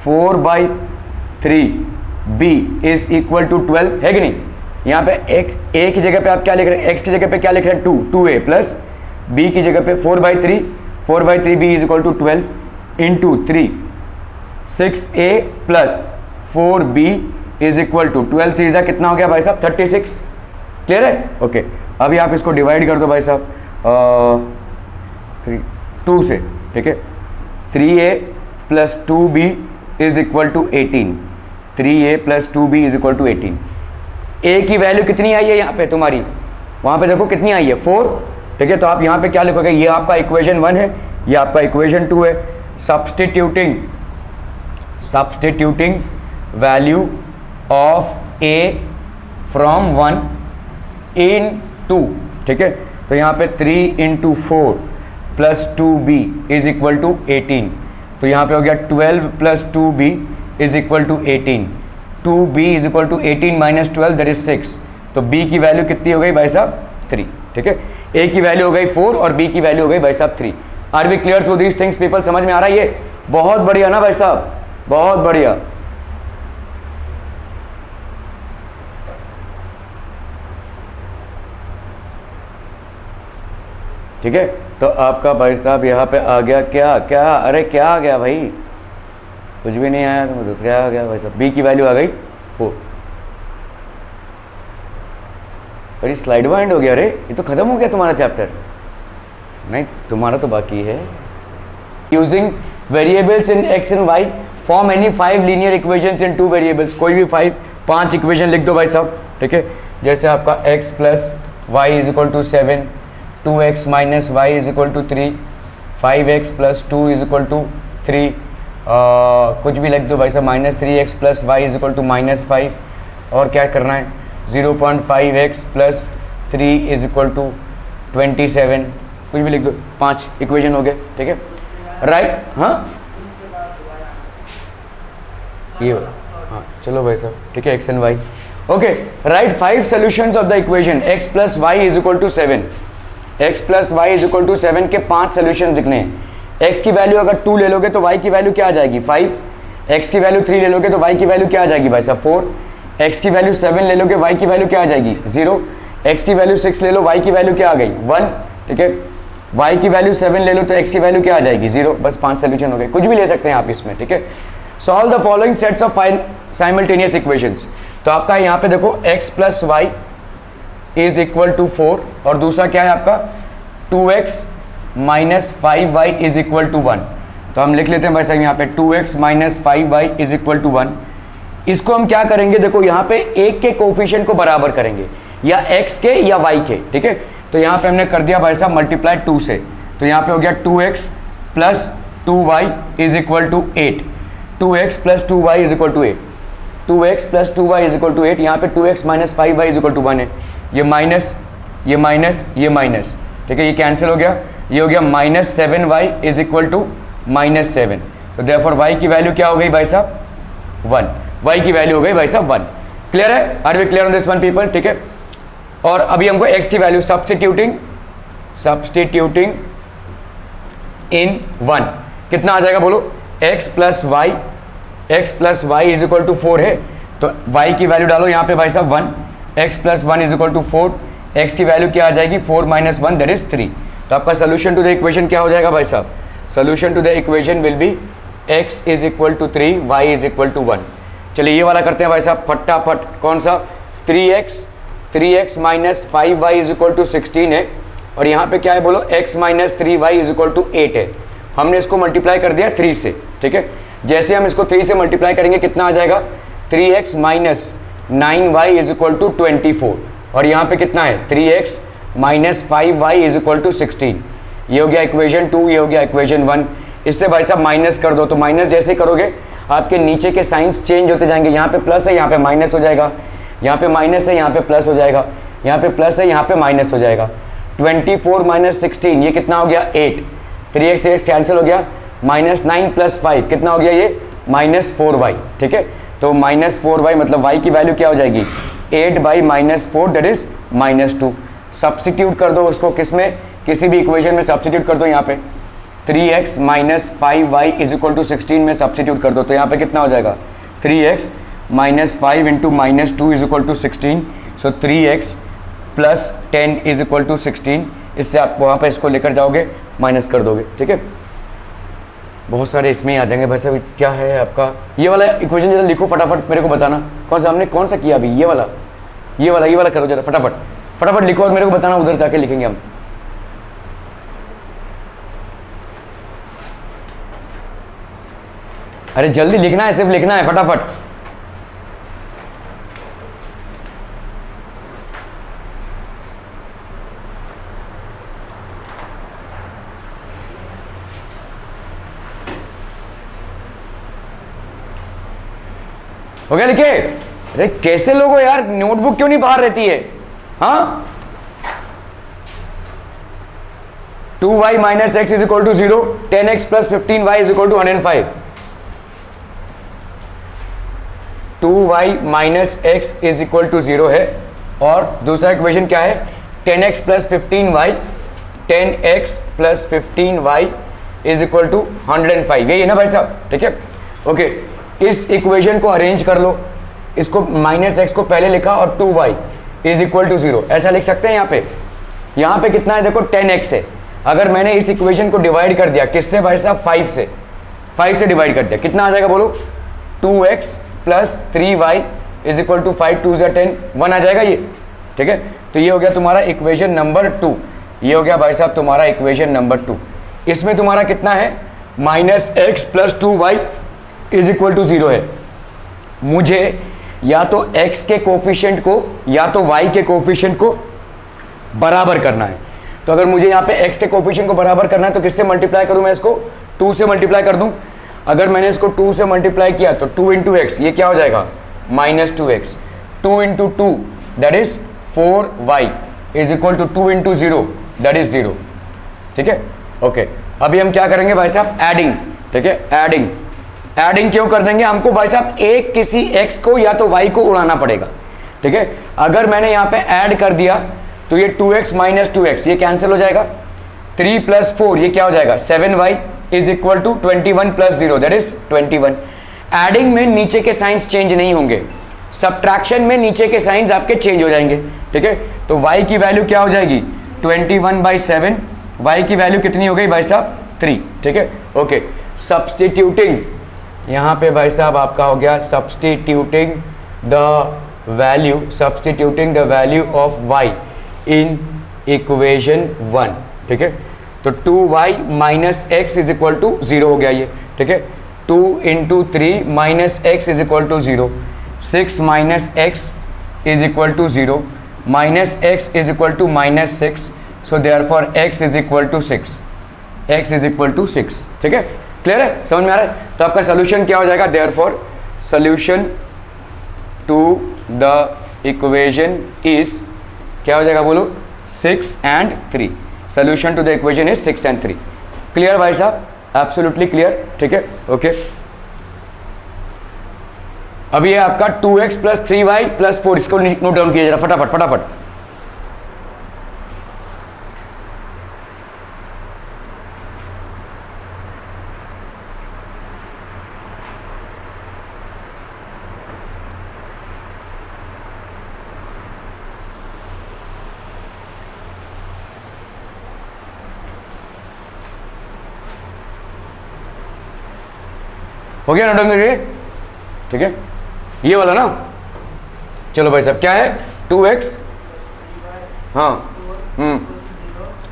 4/3b is equal to 12 है कि नहीं? यहाँ पे a की जगह पे आप क्या लिख रहे हैं, x की जगह पे क्या लिख रहे हैं 2, 2a प्लस b की जगह पे 4/3, 4/3b is equal to 12 into 3, 6a plus 4b is equal to 12, 3 जा कितना हो गया भाई साहब 36। क्लियर है? ओके, अभी आप इसको डिवाइड कर दो भाई साहब 2 से। ठीक है, 3a plus 2b is equal to 18, 3a plus 2b is equal to 18। a की वैल्यू कितनी आई है यहाँ पे तुम्हारी, वहाँ पे देखो कितनी आई है 4। ठीक है, तो आप यहाँ पे क्या लिखोगे, ये आपका इक्वेशन 1 है, ये आपका इक्वेशन 2 है। Substituting value of a from 1 in 2। ठीक है, तो यहाँ पे 3 into 4 plus 2b is equal to 18, तो यहाँ पे हो गया 12 plus 2b is equal to 18, 2b is equal to 18 minus 12 that is 6, तो b की वैल्यू कितनी हो गई भाई साहब 3। ठीक है, a की वैल्यू हो गई 4 और b की वैल्यू हो गई भाई साहब 3। Are we clear through these things people? समझ में आ रहा है? ये बहुत बढ़िया ना भाई साहब, बहुत बढ़िया। ठीक है, तो आपका भाई साहब यहाँ पे आ गया क्या क्या, अरे क्या आ गया भाई, कुछ भी नहीं आया तो क्या आ गया भाई साहब, b की वैल्यू आ गई 4। अरे स्लाइड वाइंड हो गया, अरे ये तो खत्म हो गया तुम्हारा चैप्टर। नहीं, तुम्हारा तो बाकी है। Using variables in x and y form any 5 linear equations in 2 variables. कोई भी 5 इक्वेशन लिख दो भाई साहब। ठीक है, जैसे आपका x plus y is equal to 7, 2x minus y is equal to 3, 5x plus 2 is equal to 3, कुछ भी लिख दो भाई साहब, minus 3x plus y is equal to minus 5, और क्या करना है 0.5x plus 3 is equal to 27, कुछ भी लिख दो, 5 इक्वेशन हो गए। ठीक है, राइट? हाँ, ये हाँ, चलो भाई साहब, ठीक है, x and y। Okay, write 5 solutions of the equation x plus y is equal to 7, x plus y is equal to 7 के 5 सोल्यूशन लिखने हैं। x की वैल्यू अगर 2 ले लोगे तो y की वैल्यू क्या आ जाएगी 5, x की वैल्यू 3 ले लोगे तो y की वैल्यू क्या आ जाएगी भाई साहब 4, x की वैल्यू 7 ले लोगे y की वैल्यू क्या आ जाएगी 0, x की वैल्यू 6 ले लो y की वैल्यू क्या आ गई 1। ठीक है, y की वैल्यू 7 ले लो तो x की वैल्यू क्या आ जाएगी 0। बस 5 सोल्यूशन हो गए, कुछ भी ले सकते हैं आप इसमें। ठीक है, solve the following sets of simultaneous equations. तो आपका यहाँ पे देखो x plus y is equal to 4, और दूसरा क्या है आपका 2x minus 5y is equal to 1। तो हम लिख लेते हैं भाई साहब यहाँ पे 2x minus 5y is equal to 1। इसको हम क्या करेंगे, देखो यहाँ पे एक के कोफिशिएंट को बराबर करेंगे, या x के या y के। ठीक है, तो यहाँ पे हमने कर दिया भाई साहब मल्टीप्लाई 2 से, तो यहाँ पे हो गया 2x plus 2y is equal to 8, 2x plus 2y is equal to 8, 2x plus 2y is equal to 8। यहाँ पे 2x minus 5y is equal to 1 है, ये माइनस ये माइनस ये माइनस। ठीक है, ये कैंसिल हो गया, ये हो गया minus 7y is equal to minus 7। तो देयरफॉर y की वैल्यू क्या हो गई भाई साहब 1, y की वैल्यू हो गई भाई साहब 1। क्लियर है? Are we clear on this one people? ठीक है, और अभी हमको x की वैल्यू सब्स्टिट्यूटिंग इन 1 कितना आ जाएगा बोलो, x plus y is equal to 4 है, तो y की वैल्यू डालो यहाँ पे भाई साहब 1, x plus 1 is equal to 4, x की वैल्यू क्या आ जाएगी 4 माइनस 1 दैट इज 3। तो आपका सोल्यूशन टू द इक्वेशन क्या हो जाएगा भाई साहब, solution to the equation will be x is equal to 3, y is equal to 1। चलिए ये वाला करते हैं भाई साहब फटाफट, कौन सा 3x minus 5y is equal to 16 है, और यहाँ पे क्या है बोलो x minus 3y is equal to 8 है। हमने इसको मल्टीप्लाई कर दिया 3 से, ठीक है। जैसे हम इसको 3 से मल्टीप्लाई करेंगे कितना आ जाएगा, 3x minus 9y is equal to 24, और यहाँ पे कितना है 3x minus 5y is equal to 16। ये हो गया इक्वेशन 2, ये हो गया इक्वेशन 1। इससे भाई साहब माइनस कर दो, तो माइनस जैसे करोगे आपके नीचे के साइंस चेंज होते जाएंगे। यहाँ पे प्लस है, यहाँ पे माइनस हो जाएगा, यहाँ पे माइनस है, यहाँ पे प्लस हो जाएगा, यहाँ पे प्लस है, यहाँ पे माइनस हो जाएगा। 24 माइनस 16 ये कितना हो गया 8, 3x कैंसिल हो गया, माइनस 9 प्लस 5 कितना हो गया ये माइनस 4y, ठीक है। तो माइनस 4y मतलब y की वैल्यू क्या हो जाएगी 8 by minus 4 that is minus 2। Substitute कर दो उसको, किस में, किसी भी इक्वेशन में सब्सटीट्यूट कर दो। यहाँ पे 3x minus 5y is equal to 16 में सब्सटीट्यूट कर दो, तो यहाँ पे कितना हो जाएगा 3x minus 5 into minus 2 is equal to 16। So 3x plus 10 is equal to 16। इससे आप वहाँ पे इसको लेकर जाओगे, माइनस कर दोगे, ठीक है। बहुत सारे इसमें ही आ जाएंगे। वैसे अभी क्या है आपका ये वाला इक्वेशन, जरा लिखो फटाफट, मेरे को बताना कौन सा हमने कौन सा किया अभी, ये वाला ये वाला करो जरा फटाफट लिखो और मेरे को बताना, उधर जाके लिखेंगे हम। अरे जल्दी लिखना है, सिर्फ लिखना है फटाफट। हो गया लिखे? अरे कैसे लोग हो यार, नोटबुक क्यों नहीं बाहर रहती है? हाँ 2y minus x is equal to 0, 10x plus 15y is equal to 105। 2y minus x is equal to 0 है, और दूसरा इक्वेशन क्या है 10x plus 15y, 10x plus 15y is equal to 105। यही है ना भाई साहब, ठीक है। ओके, इस इक्वेशन को अरेंज कर लो, इसको माइनस एक्स को पहले लिखा और 2y इज इक्वल टू 0 ऐसा लिख सकते हैं। यहाँ पे कितना है देखो 10x है। अगर मैंने इस इक्वेशन को डिवाइड कर दिया किससे भाई साहब 5 से डिवाइड कर दिया, कितना आ जाएगा बोलो 2x plus 3y is equal to 5 2 10 1 आ जाएगा ये, ठीक है। तो ये हो गया तुम्हारा इक्वेशन नंबर 2, ये हो गया भाई साहब तुम्हारा इक्वेशन नंबर 2। इसमें तुम्हारा कितना है minus x plus 2y is equal to 0 है। मुझे या तो x के कोफिशिएंट को या तो y के कोफिशिएंट को बराबर करना है। तो अगर मुझे यहाँ पे x के कोफिशिएंट को बराबर करना है तो किससे मल्टीप्लाई करूँ मैं इसको 2 से मल्टीप्लाई कर दूँ। अगर मैंने इसको 2 से मल्टीप्लाई किया तो 2 इंटू एक्स ये क्या हो जाएगा minus 2x, 2 into 2 that is 4y is equal to 2 into 0 that is 0, ठीक है। ओके, अभी हम क्या करेंगे भाई साहब एडिंग, ठीक है। एडिंग क्यों कर देंगे, हमको भाई साहब एक किसी x को या तो y को उड़ाना पड़ेगा, ठीक है। अगर मैंने यहाँ पे ऐड कर दिया तो ये 2x माइनस 2x ये कैंसिल हो जाएगा, 3 प्लस 4 ये क्या हो जाएगा 7y is equal to 21 plus 0 that is 21। Adding में नीचे के साइंस चेंज नहीं होंगे, सब्ट्रैक्शन में नीचे के साइंस आपके चेंज हो जाएंगे, ठीक है। तो y की वैल्यू क्या हो जाएगी 21/7, y की वैल्यू कितनी हो गई भाई साहब 3, ठीक है। ओके, सब्सटीट्यूटिंग यहाँ पे भाई साहब आपका हो गया substituting the value of y in equation 1, ठीक है। तो 2y minus x is equal to 0 हो गया ये, ठीक है। 2 into 3 minus x is equal to 0, 6 minus x is equal to 0, minus x is equal to minus 6, so therefore x is equal to 6, x is equal to 6, ठीक है। Clear है, समझ में आ रहा है। तो आपका सोल्यूशन क्या हो जाएगा, therefore solution to the equation is क्या हो जाएगा बोलो 6 and 3। Solution to the equation is 6 and 3। Clear भाई साहब, एब्सोल्युटली क्लियर, ठीक है। ओके, अभी ये आपका 2x प्लस 3y प्लस 4 इसको नोट डाउन कीजिए जरा फटाफट। हो गया नोट डाउन करिए, ठीक है। ये वाला ना, चलो भाई साहब क्या है 2x, हाँ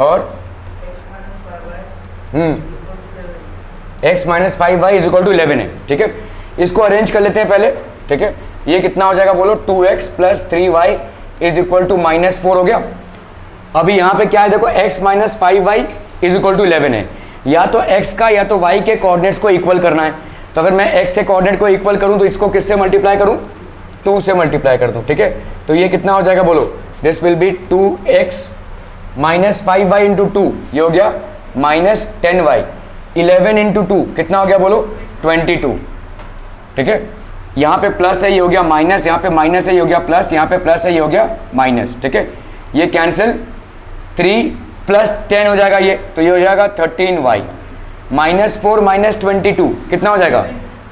और x minus 5y is equal to 11 है, ठीक है। इसको अरेंज कर लेते हैं पहले, ठीक है। ये कितना हो जाएगा बोलो, 2x plus 3y is equal to -4 हो गया। अभी यहाँ पे क्या है देखो, x minus 5y is equal to 11 है। या तो x का या तो y के कोऑर्डिनेट्स को इक्वल करना है। तो अगर मैं x के कोऑर्डिनेट को इक्वल करूँ तो इसको किससे मल्टीप्लाई करूँ, 2 से मल्टीप्लाई कर दूँ, ठीक है। तो ये कितना हो जाएगा बोलो, this will B 2x minus 5y into 2, ये हो गया माइनस 10y। 11 इंटू 2 कितना हो गया बोलो, 22, ठीक है। यहाँ पे प्लस है, ये हो गया माइनस, यहाँ पे माइनस है, ये हो गया प्लस, यहाँ पे प्लस है, ये हो गया माइनस, ठीक है। ये कैंसिल, 3 प्लस 10 हो जाएगा ये, तो ये हो जाएगा 13y। -4 माइनस 22 कितना हो जाएगा,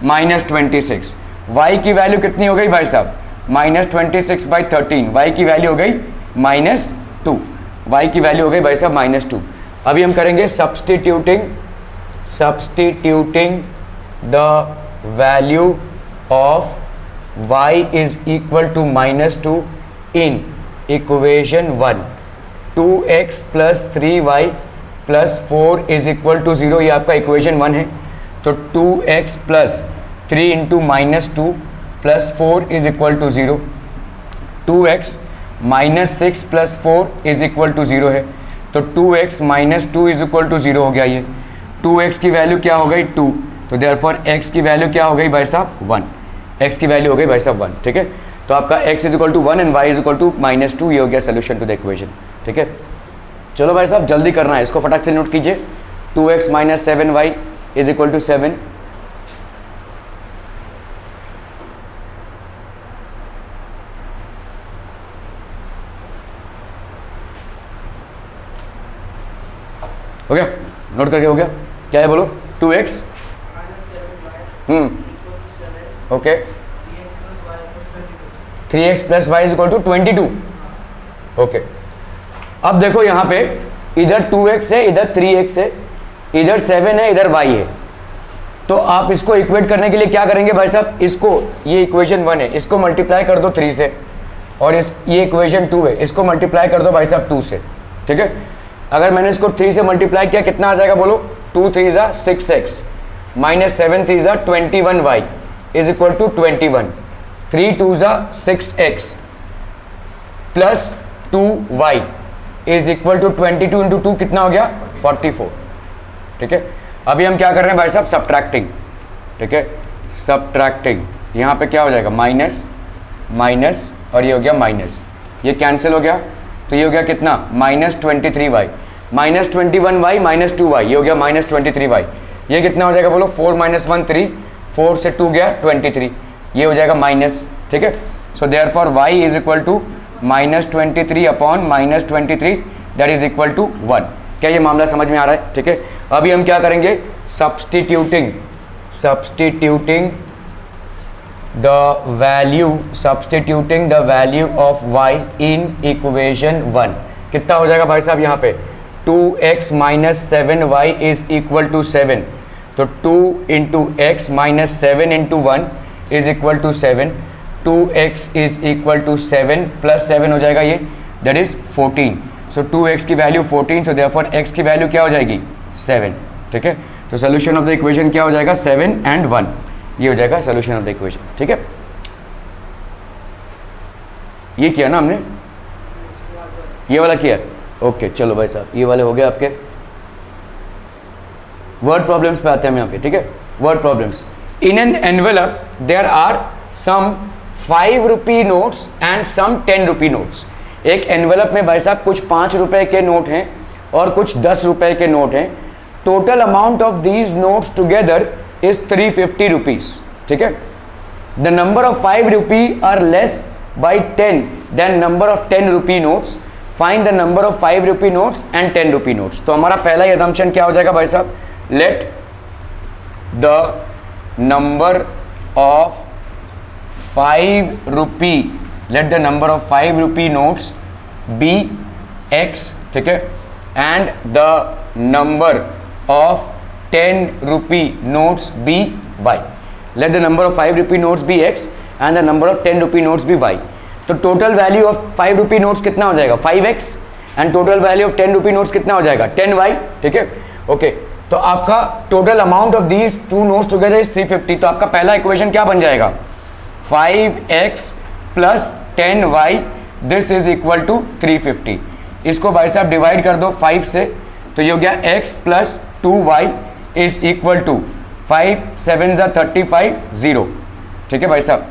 -26। y की वैल्यू कितनी हो गई भाई साहब, -26/13। y की वैल्यू हो गई -2, y की वैल्यू हो गई भाई साहब -2। अभी हम करेंगे substituting the value of y is equal to -2 in equation 1। 2x plus 3y plus 4 is equal to 0, ये आपका इक्वेशन 1 है। तो 2x plus 3 into -2 plus 4 is equal to 0। 2x minus 6 plus 4 is equal to 0 है। तो 2x minus 2 is equal to 0 हो गया। ये 2x की वैल्यू क्या हो गई, 2। तो देयरफॉर x की वैल्यू क्या हो गई भाई साहब, 1। x की वैल्यू हो गई भाई साहब 1, ठीक है। तो आपका x is equal to 1 and y is equal to -2, ये हो गया सोल्यूशन टू द इक्वेशन, ठीक है। चलो भाई साहब जल्दी करना है, इसको फटाक से नोट कीजिए। 2x minus 7y is equal to 7। हो गया, नोट करके हो गया, क्या है बोलो, 2x okay 3x plus y is equal to 22, okay. अब देखो यहाँ पे इधर 2x है, इधर 3x है, इधर 7 है, इधर y है। तो आप इसको इक्वेट करने के लिए क्या करेंगे भाई साहब, इसको, ये इक्वेशन 1 है, इसको मल्टीप्लाई कर दो 3 से, और ये इक्वेशन 2 है, इसको मल्टीप्लाई कर दो भाई साहब 2 से, ठीक है। अगर मैंने इसको 3 से मल्टीप्लाई किया कितना आ जाएगा बोलो, 2 3 ज़ा 6x माइनस 7 3 ज़ा 21y इज इक्वल टू 21। 3 2 ज़ा 6x plus 2y is equal to 22 into 2 कितना हो गया, 44, ठीक है। अभी हम क्या कर रहे हैं भाई साहब, सब्ट्रैक्टिंग, ठीक है, सब्ट्रैक्टिंग। यहाँ पे क्या हो जाएगा, माइनस माइनस और ये हो गया माइनस, ये कैंसिल हो गया, तो ये हो गया कितना, -23y minus 21y minus 2y, ये हो गया -23y। ये कितना हो जाएगा बोलो, 4 - 1 3, 4 से 2 गया 23, ये हो जाएगा माइनस, ठीक है। So therefore y is equal to -23 upon -23 that is equal to 1। क्या ये मामला समझ में आ रहा है, ठीक है। अभी हम क्या करेंगे, substituting the value of y in equation 1। कितना हो जाएगा भाई साहब, यहाँ पे 2x minus 7y is equal to 7। तो 2 into x minus 7 into 1 is equal to 7। 2x is equal to 7 plus 7 हो जाएगा ये, दैट इज 14। सो 2x की वैल्यू 14, सो देयरफॉर x की वैल्यू क्या हो जाएगी, 7, ठीक है। तो सोल्यूशन ऑफ द इक्वेशन क्या हो जाएगा, 7 एंड 1, ये हो जाएगा सोल्यूशन ऑफ द इक्वेशन, ठीक है। ये किया ना हमने, ये वाला किया, ओके। चलो भाई साहब ये वाले हो गए आपके। वर्ड प्रॉब्लम्स पे आते हैं हम यहाँ पे, ठीक है। Word problems, in an envelope there are some 5 rupee notes and some 10 rupee notes. एक एनवेलप में भाई साहब कुछ 5 रुपए के नोट हैं और कुछ 10 रुपए के नोट हैं। Total amount of these notes together is 350 rupees, ठीक है। The number of 5 rupee are less by 10 than number of 10 rupee notes. Find the number of 5 rupee notes and 10 rupee notes. तो हमारा पहला एजम्पशन क्या हो जाएगा भाई साहब, let the number of 5 rupee, let the number of 5 rupee notes be x, ठीक है, and the number of 10 rupee notes be y। Let the number of 5 rupee notes be x and the number of 10 rupee notes be y। तो total value of 5 rupee notes कितना हो जाएगा, 5x, and total value of 10 rupee notes कितना हो जाएगा, 10y, ठीक है, okay. तो आपका total amount of these two notes together is 350। तो आपका पहला इक्वेशन क्या बन जाएगा, 5x plus 10y this is equal to 350। इसको भाई साहब डिवाइड कर दो 5 से, तो ये हो गया x plus 2y is equal to 5 7 35 0। ठीक है भाई साहब,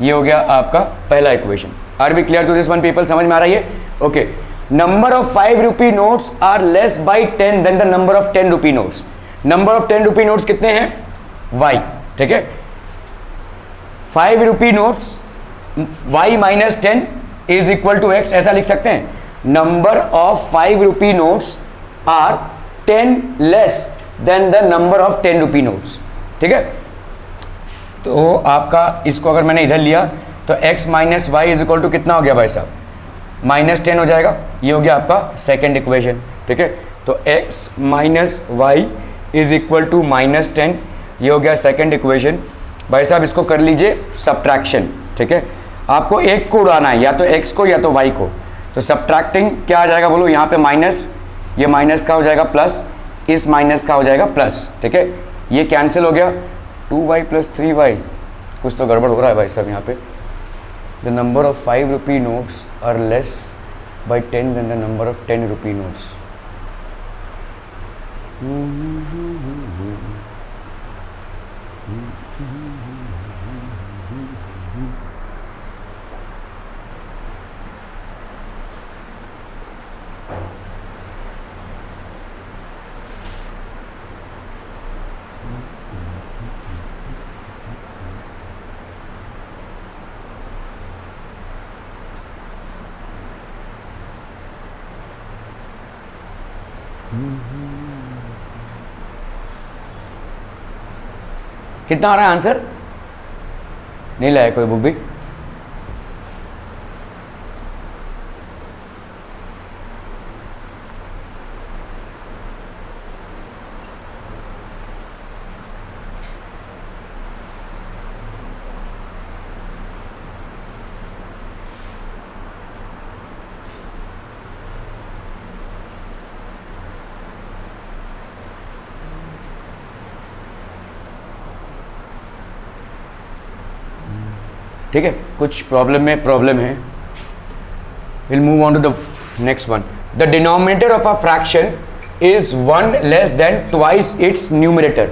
ये हो गया आपका पहला equation. Are we clear to this one people, समझ में आ रहा है? Okay, number of 5 rupee notes are less by 10 then the number of 10 rupee notes. Number of 10 rupee notes कितने हैं, y। ठीक है, 5 rupee notes y minus 10 is equal to x, ऐसा लिख सकते हैं। Number of 5 rupee notes are 10 less than the number of 10 rupee notes. ठीक है, तो आपका इसको अगर मैंने इधर लिया तो x minus y is equal to कितना हो गया भाई साहब, -10 हो जाएगा। ये हो गया आपका सेकेंड इक्वेशन। ठीक है, तो x minus y is equal to -10, ये हो गया सेकेंड इक्वेशन। भाई साहब इसको कर लीजिए सब्ट्रैक्शन। ठीक है, आपको एक को उड़ाना है, या तो x को या तो y को। तो सब्ट्रैक्टिंग क्या आ जाएगा बोलो, यहाँ पे माइनस, ये माइनस का हो जाएगा प्लस, इस माइनस का हो जाएगा प्लस। ठीक है, ये कैंसिल हो गया, 2y प्लस 3y। कुछ तो गड़बड़ हो रहा है भाई साहब यहाँ पे। The number of 5 rupee notes are less by 10 then the number of 10 rupee notes. कितना आ रहा है आंसर, नहीं लाया कोई बुक भी? ठीक है, कुछ प्रॉब्लम है। Will move on to the next one. The denominator of a fraction is 1 less than twice its numerator.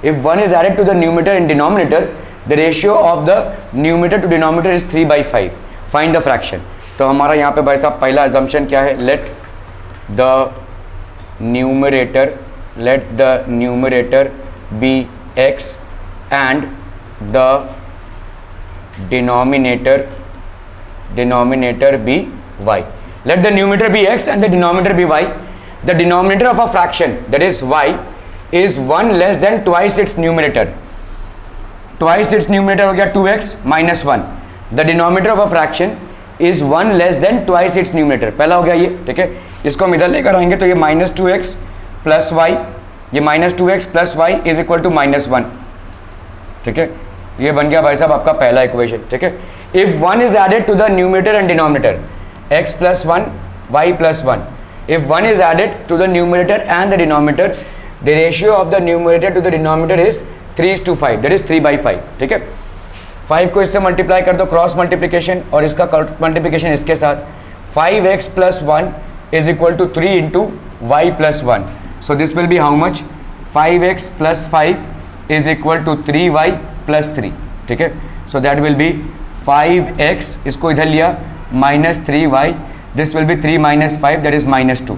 If 1 is added to the numerator and denominator, the ratio of the numerator to denominator is 3/5. Find the fraction. तो हमारा यहाँ पे भाई साहब पहला assumption क्या है, let the numerator be x and the denominator be y. Let the numerator be x and the denominator be y. The denominator of a fraction, that is y, is 1 less than twice its numerator. Twice its numerator हो गया 2x minus 1. The denominator of a fraction is 1 less than twice its numerator. पहला हो गया ये, ठीक है। इसको हम इधर लेकर आएंगे तो ये -2x plus y, ये -2x plus y is equal to -1. ठीक है, ये बन गया भाई साहब आपका पहला इक्वेशन। ठीक है, if 1 is added to the numerator and denominator, x plus 1, y plus 1. If 1 is added to the numerator and the denominator, the ratio of the numerator to the denominator is 3:5, that is 3/5. ठीक है, 5 को इससे multiply कर दो, cross multiplication, और इसका multiplication इसके साथ। 5x plus 1 is equal to 3 into y plus 1. So this will be how much? 5x plus 5 is equal to 3y plus 3. ठीक है, so that will be 5x, इसको इधर लिया, minus 3y. This will be 3 minus 5, that is -2.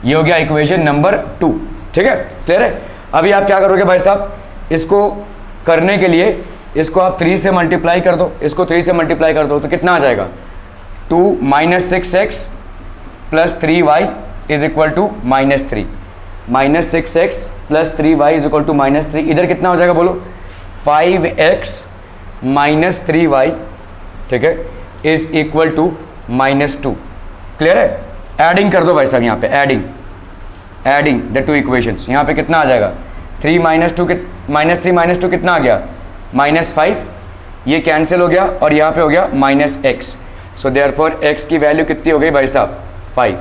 ये हो गया equation number 2। ठीक है, क्लियर है? अभी आप क्या करोगे भाई साहब, इसको करने के लिए इसको आप 3 से मल्टीप्लाई कर दो, इसको 3 से मल्टीप्लाई कर दो तो कितना आ जाएगा, 2 minus 6x plus 3y is equal to -3. -6x plus 3y is equal to -3. इधर कितना हो जाएगा बोलो, 5x minus 3y, ठीक है, इज इक्वल टू -2। क्लियर है? एडिंग कर दो भाई साहब, यहाँ पे एडिंग द टू इक्वेशंस। यहाँ पे कितना आ जाएगा, 3 minus 2 कितना आ गया, -5, ये कैंसिल हो गया, और यहाँ पे हो गया -x। सो देयरफॉर x की वैल्यू कितनी हो गई भाई साहब, 5।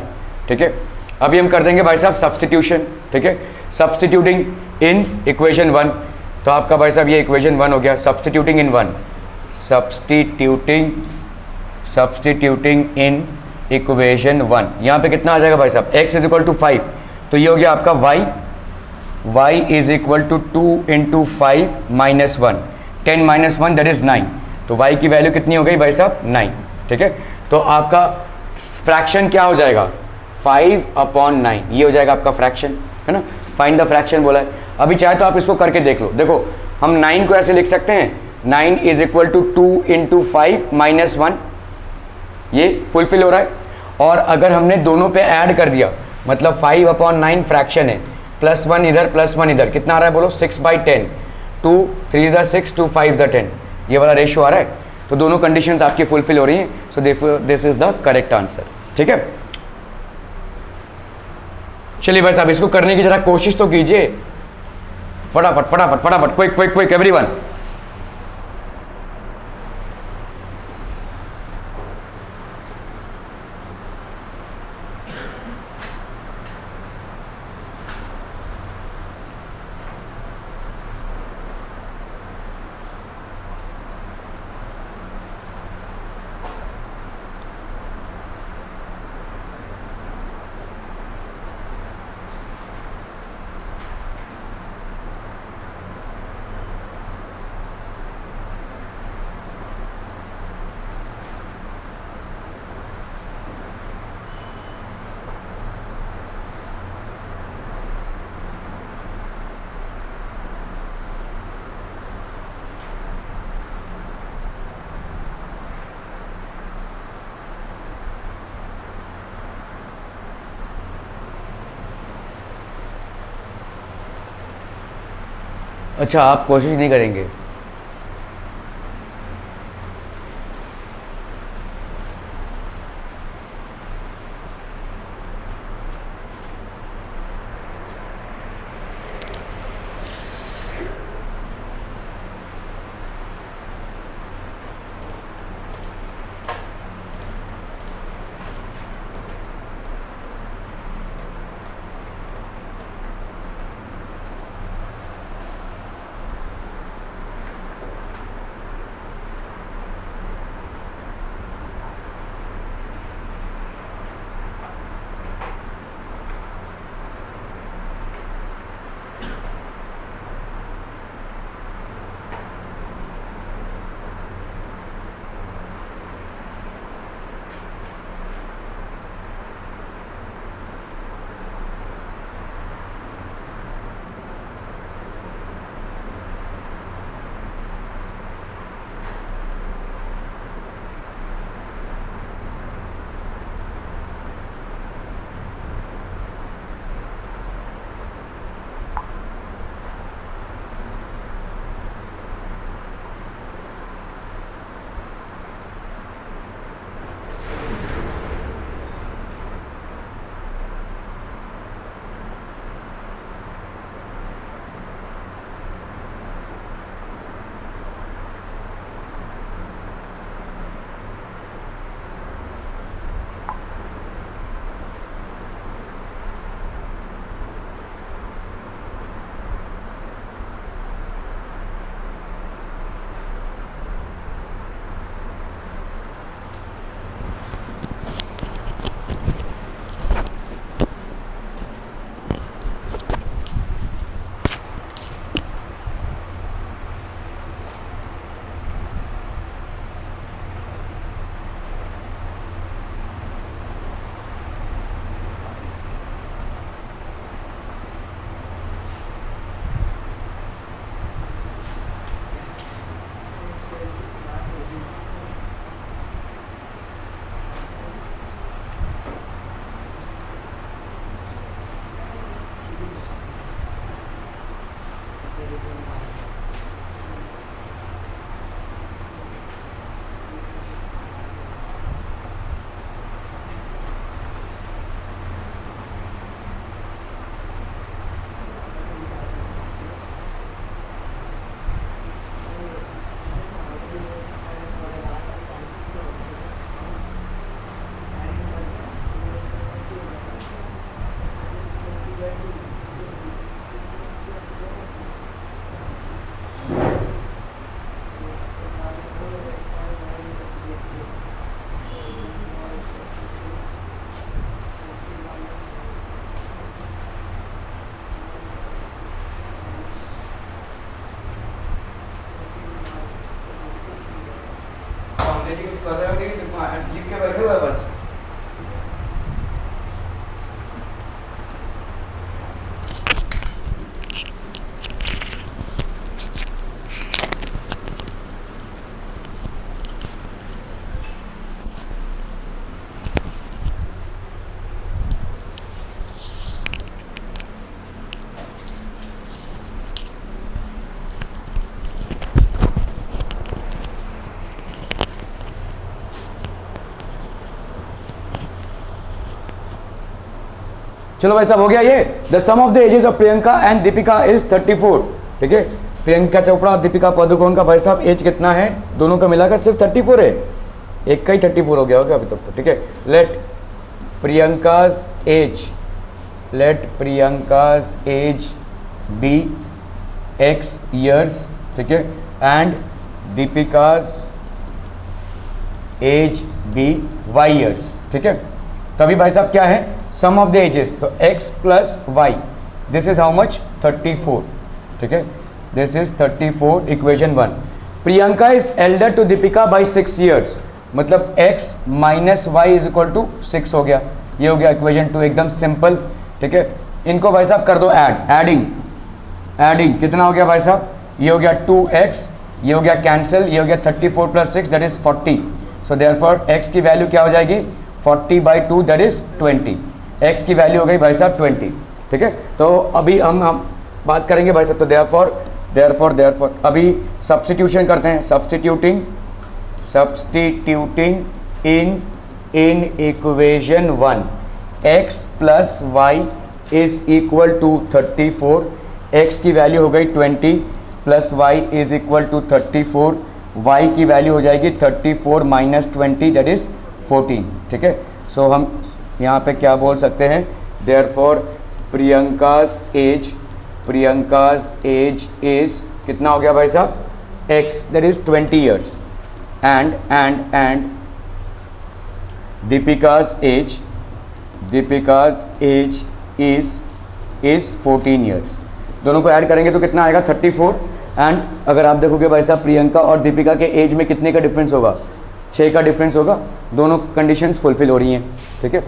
ठीक है, अभी हम कर देंगे भाई साहब सब्स्टिट्यूशन, ठीक है, सब्स्टिट्यूटिंग इन इक्वेशन 1। तो आपका भाई साहब ये इक्वेशन 1 हो गया, substituting in 1, substituting in equation 1। यहाँ पे कितना आ जाएगा भाई साहब, x इज इक्वल टू 5, तो ये हो गया आपका y is equal to 2 into 5 minus 1, 10 minus 1 that is 9, तो y की वैल्यू कितनी हो गई भाई साहब 9, ठीक है। तो आपका फ्रैक्शन क्या हो जाएगा 5/9, ये हो जाएगा आपका फ्रैक्शन, है ना। फाइंड द फ्रैक्शन बोला है। अभी चाहे तो आप इसको करके देख लो, देखो हम 9 को ऐसे लिख सकते हैं, 9 is equal to 2 into 5 minus 1, ये फुलफिल हो रहा है। और अगर हमने दोनों पे ऐड कर दिया, मतलब 5/9 फ्रैक्शन है, प्लस 1 इधर प्लस 1 इधर, कितना आ रहा है बोलो 6/10, 2 3 ज़ा 6, 2 5 ज़ा 10, ये वाला रेशियो आ रहा है। तो दोनों कंडीशंस आपकी फुलफिल हो रही हैं, so this is the correct answer, ठीक है। चलिए भाई साहब इसको करने की जरा कोशिश तो कीजिए, फटाफट फटाफट फटाफट, क्विक क्विक क्विक एवरीवन। अच्छा आप कोशिश नहीं करेंगे, अंग्रेजी कुछ कर रहे हो नहीं, लिख के बैठे हुए हैं बस। चलो भाई साहब हो गया ये। The sum of the ages of Priyanka and Deepika is 34। ठीक है, प्रियंका चोपड़ा और दीपिका पादुकोण का भाई साहब एज कितना है, दोनों का मिलाकर सिर्फ 34 है, एक का ही 34 हो गया होगा अभी तक तो। ठीक है, let Priyanka's age be x years, ठीक है, and Deepika's age be y years। ठीक है, तभी भाई साहब क्या है, सम ऑफ द एजेस, तो x plus y, this is how much 34। ठीक है, this is 34, equation 1। Priyanka is elder to Deepika by 6 years, मतलब x minus y is equal to 6 हो गया, ये हो गया इक्वेशन 2, एकदम सिंपल। ठीक है, इनको भाई साहब कर दो एडिंग कितना हो गया भाई साहब, ये हो गया 2x, ये हो गया कैंसिल, ये हो गया 34 plus 6 that is 40। So therefore x की वैल्यू क्या हो जाएगी, 40/2 दैट इज 20। x की वैल्यू हो गई भाई साहब 20। ठीक है, तो अभी हम बात करेंगे भाई साहब, तो देयरफॉर अभी सब्स्टिट्यूशन करते हैं, substituting in equation 1, x plus y is equal to 34, x की वैल्यू हो गई 20 plus y is equal to 34, y की वैल्यू हो जाएगी 34 माइनस 20 दैट इज 14। ठीक है, सो हम यहाँ पे क्या बोल सकते हैं, देयरफॉर प्रियंकाज एज इज कितना हो गया भाई साहब, x that is 20 years, and Deepika's age is 14 years। दोनों को ऐड करेंगे तो कितना आएगा 34। एंड अगर आप देखोगे भाई साहब प्रियंका और दीपिका के एज में कितने का डिफरेंस होगा, 6 का डिफरेंस होगा, दोनों कंडीशंस फुलफिल हो रही हैं। ठीक है,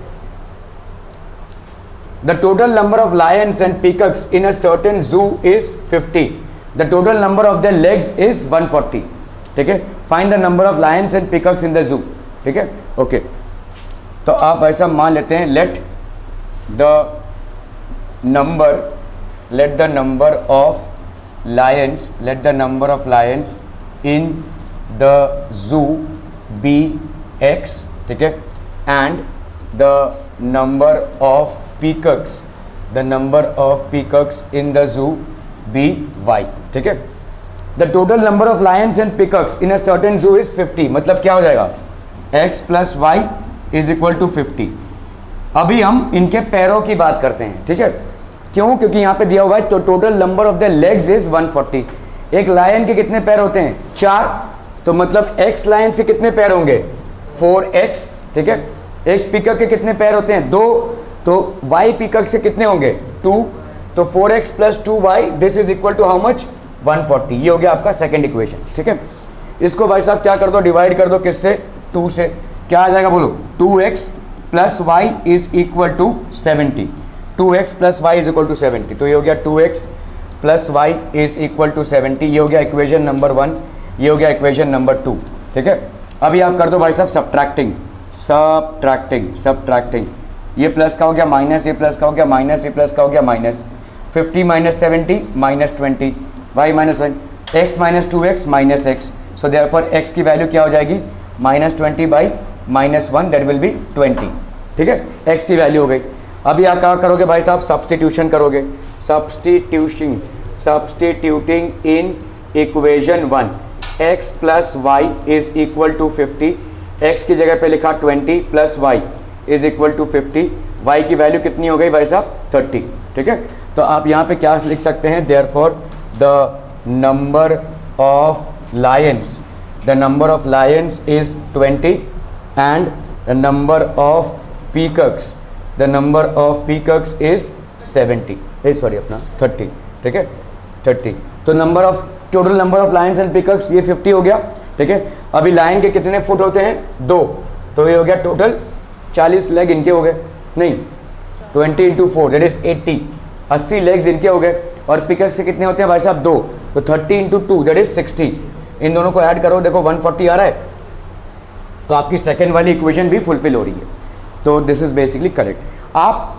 the total number of lions and peacocks in a certain zoo is 50, the total number of the legs is 140। ठीक है, find the number of lions and peacocks in the zoo. ठीक है, okay, तो आप ऐसा मान लेते हैं, let the number of lions in the zoo be x, ठीक है, and the number of peacocks in the zoo be y। ठीक है, the total number of lions and peacocks in a certain zoo is 50, मतलब क्या हो जाएगा, x plus y is equal to 50। अभी हम इनके पैरों की बात करते हैं। ठीक है, क्यों, क्योंकि यहाँ पे दिया हुआ है तो total number of the legs is 140। एक लायन के कितने पैर होते हैं, 4, तो मतलब x लायन से कितने पैर होंगे, 4x। ठीक है, एक पीकॉक के कितने पैर होते हैं, 2, तो y पीकॉक से कितने होंगे, 2, तो 4x plus 2y this is equal to how much, 140। ये हो गया आपका सेकेंड इक्वेशन। ठीक है, इसको भाई साहब क्या कर दो, डिवाइड कर दो किससे, 2 से, क्या आ जाएगा बोलो, 2x plus y is equal to 70, 2x plus y is equal to 70, तो ये हो गया 2x plus y is equal to 70। ये हो गया इक्वेशन नंबर 1, ये हो गया इक्वेशन नंबर 2। ठीक है, अभी आप कर दो भाई साहब सब्ट्रैक्टिंग, ये प्लस का हो गया माइनस, ये प्लस का हो गया माइनस, ये प्लस का हो गया minus, 50 minus 70 minus 20, y minus 1, x minus 2x minus x, so therefore x की वैल्यू क्या हो जाएगी, minus 20 by minus 1 that will be 20। ठीक है, x की वैल्यू हो गई। अभी आप क्या करोगे भाई साहब, सब्स्टिट्यूशन करोगे, substituting in equation 1, x plus y is equal to 50, x की जगह पे लिखा 20 plus y is equal to 50, y की वैल्यू कितनी हो गई भाई साहब, 30। ठीक है, तो आप यहाँ पे क्या लिख सकते हैं, therefore the number of Lions is 20 and the number of peacocks is 30। ठीक है, 30, तो total number of lions and peacocks ये 50 हो गया, ठीक है। अभी लायन के कितने फुट होते हैं? 2, तो ये हो गया टोटल 40 लेग इनके हो गए, नहीं 20 इंटू 4 दैट इज 80 लेग्स इनके हो गए। और पिकैक्स के कितने होते हैं भाई साहब? 2, तो 30 इंटू 2 दैट इज 60। इन दोनों को ऐड करो, देखो 140 आ रहा है, तो आपकी सेकेंड वाली इक्वेशन भी फुलफिल हो रही है। तो दिस इज बेसिकली करेक्ट। आप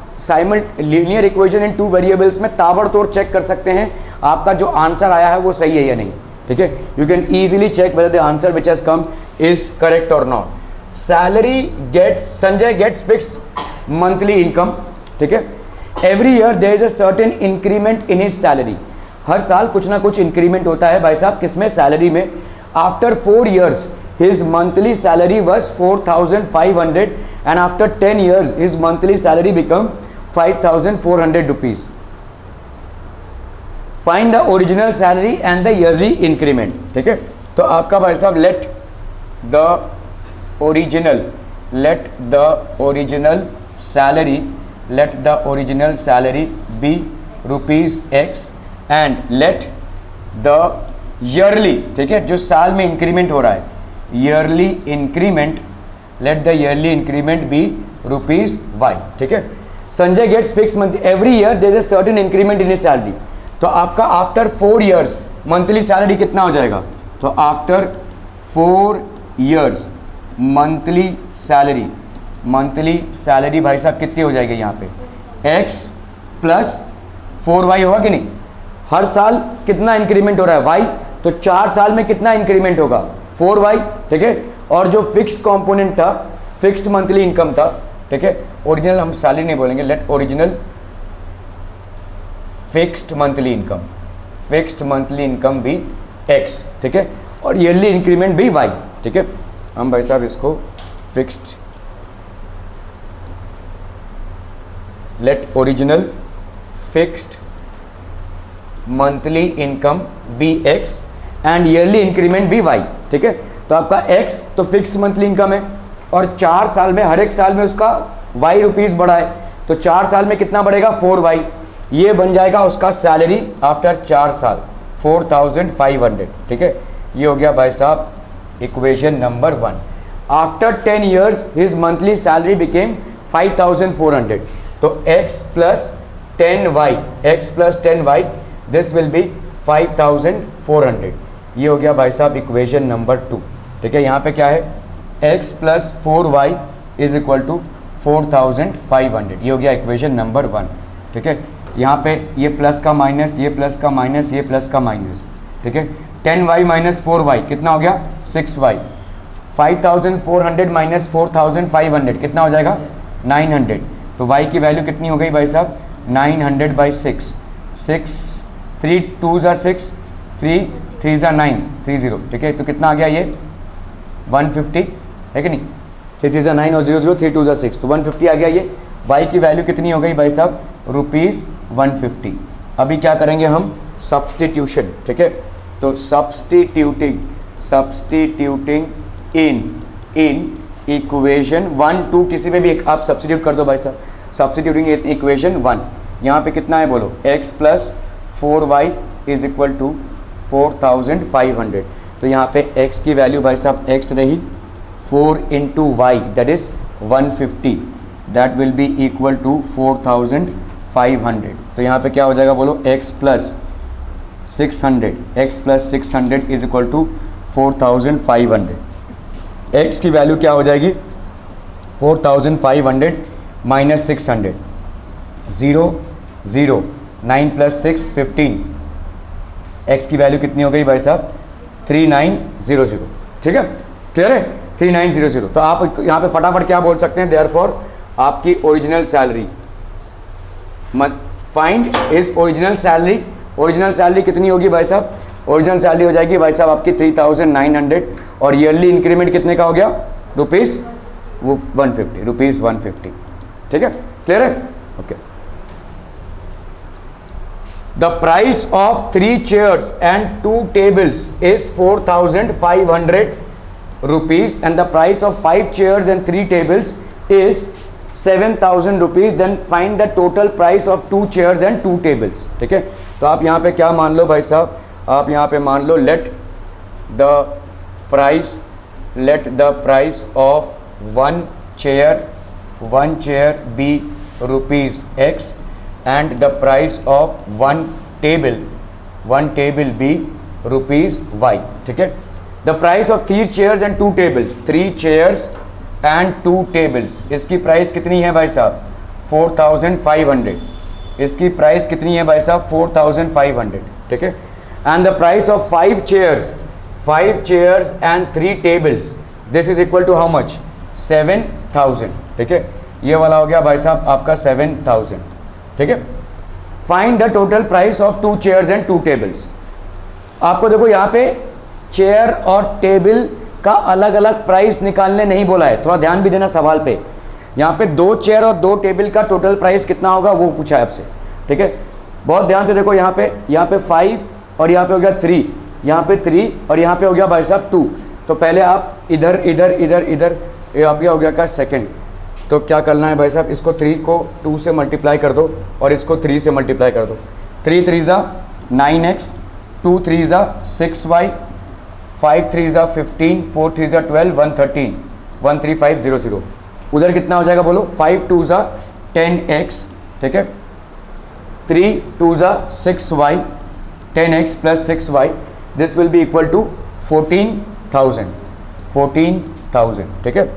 लीनियर इक्वेशन इन 2 वेरिएबल्स में ताबड़तोड़ चेक कर सकते हैं आपका जो आंसर आया है वो सही है या नहीं, ठीक है। You can easily check whether the answer which has come is correct or not. Salary gets, Sanjay gets fixed monthly income, ठीक है। Every year there is a certain increment in his salary, हर साल कुछ ना कुछ इंक्रीमेंट होता है भाई साहब, किसमें? सैलरी में। After 4 years his monthly salary was 4,500 and after 10 years his monthly salary become 5,400 rupees. Find the original salary and the yearly increment, ठीक है। तो आपका भाई साहब let the original salary be rupees X and let the yearly, ठीक है, जो साल में इंक्रीमेंट हो रहा है, yearly increment, let the yearly increment be rupees y, ठीक है। Sanjay gets fix month every year there is a certain increment in his salary, तो आपका आफ्टर 4 years मंथली सैलरी कितना हो जाएगा? तो आफ्टर 4 years मंथली सैलरी भाई साहब कितनी हो जाएगी यहाँ पे? x प्लस 4y होगा कि नहीं? हर साल कितना इंक्रीमेंट हो रहा है? y, तो 4 साल में कितना इंक्रीमेंट होगा? 4y, ठीक है। और जो फिक्स्ड कंपोनेंट था, फिक्स्ड मंथली इनकम था, ठीक है। ओरिजिनल हम सैलरी नहीं बोलेंगे, let original fixed monthly income be x, ठीक है। और ईयरली इंक्रीमेंट भी y, ठीक है। हम भाई साहब इसको fixed, let original fixed monthly income be x and yearly increment be y, ठीक है। तो आपका x तो फिक्स्ड मंथली इनकम है और 4 साल में, हर एक साल में उसका y रुपीस बढ़ा है, तो 4 साल में कितना बढ़ेगा? 4y, ये बन जाएगा उसका सैलरी आफ्टर 4 साल 4,500, ठीक है। ये हो गया भाई साहब equation number 1। After 10 years his monthly salary became 5,400, तो x plus 10y this will B 5,400। ये हो गया भाई साहब इक्वेशन नंबर 2, ठीक है। यहाँ पे क्या है? x plus 4y is equal to 4,500, ये हो गया इक्वेशन नंबर 1, ठीक है। यहाँ पे ये प्लस का माइनस, ये प्लस का माइनस, ये प्लस का माइनस, ठीक है। 10y माइनस 4y कितना हो गया? 6y। 5,400 माइनस 4,500 कितना हो जाएगा? 900। तो y की वैल्यू कितनी हो गई भाई साहब? 900/6, 3 2 6, 3 3 9, 30, ठीक है। तो कितना आ गया ये? 150 है कि नहीं? 3 3 9 और 0 0, 3 2 6, तो 150 आ गया ये। y की वैल्यू कितनी हो गई भाई साहब? रुपीज़ 150। अभी क्या करेंगे हम? सब्सटीट्यूशन, ठीक है। तो सब्सटीट्यूटिंग इन इक्वेशन 1 2 किसी में भी एक आप सब्सटीट्यूट कर दो भाई साहब। सब्सटीट्यूटिंग इन इक्वेशन 1, यहाँ पे कितना है बोलो? x plus 4y is equal to 4,500। तो यहाँ पे x की वैल्यू भाई साहब x रही, 4 into y that is 150, that will be equal to 4,500। तो यहाँ पे क्या हो जाएगा बोलो? x plus 600 is equal to 4,500। x की वैल्यू क्या हो जाएगी? 4,500 माइनस 600, 0 0, 9 प्लस 6 15। x की वैल्यू कितनी हो गई भाई साहब? 3900, ठीक है। क्लियर है? 3900। तो आप यहाँ पे फटाफट क्या बोल सकते हैं? देयरफॉर आपकी original salary, find is original salary. Original salary कितनी होगी भाई साहब? ओरिजिनल सैलरी हो जाएगी भाई साहब आपकी 3,900 और ईयरली इंक्रीमेंट कितने का हो गया? रुपीज़ 150, ठीक है। क्लियर है? Okay. The price of 3 chairs and 2 tables is 4,500 rupees and the price of 5 chairs and 3 tables is 7,000 rupees. Then find the total price of 2 chairs and 2 tables, ठीक है। तो आप यहाँ पे क्या मान लो भाई साहब? आप यहाँ पे मान लो let the price, let the price of one chair be rupees X and the price of one table be rupees Y. ठीक है. The price of 3 chairs and 2 tables, 3 chairs and 2 tables, इसकी प्राइस कितनी है भाई साहब? 4500. इसकी price कितनी है भाई साहब? 4500. ठीक है. And the price of 5 chairs and 3 tables, this is equal to how much? 7000. ठीक है. ये वाला हो गया भाई साहब आपका 7000. ठीक है. Find the total price of 2 chairs and 2 tables. आपको देखो यहाँ पे चेयर और टेबल का अलग अलग प्राइस निकालने नहीं बोला है, थोड़ा ध्यान भी देना सवाल पे. यहाँ पे 2 चेयर और 2 टेबल का टोटल प्राइस कितना होगा वो पूछा है आपसे. ठीक है. बहुत ध्यान से देखो, यहाँ पे 5 और यहाँ पे हो गया 3, यहाँ पे 3 और यहाँ पे हो गया भाई साहब 2. तो पहले आप इधर ये आप क्या हो गया का सेकंड. तो क्या करना है भाई साहब, इसको 3 को 2 से मल्टीप्लाई कर दो और इसको 3 से मल्टीप्लाई कर दो. 3 3 ज़ा 9x, 2 3 ज़ा 6y, 5 3 ज़ा 15, 4 3 ज़ा 12, 1 13, 13500. उधर कितना हो जाएगा बोलो? 5 2 ज़ा 10x. ठीक है. 3 2 ज़ा 6y, 10x plus 6y, this will be equal to 14000. ठीक है.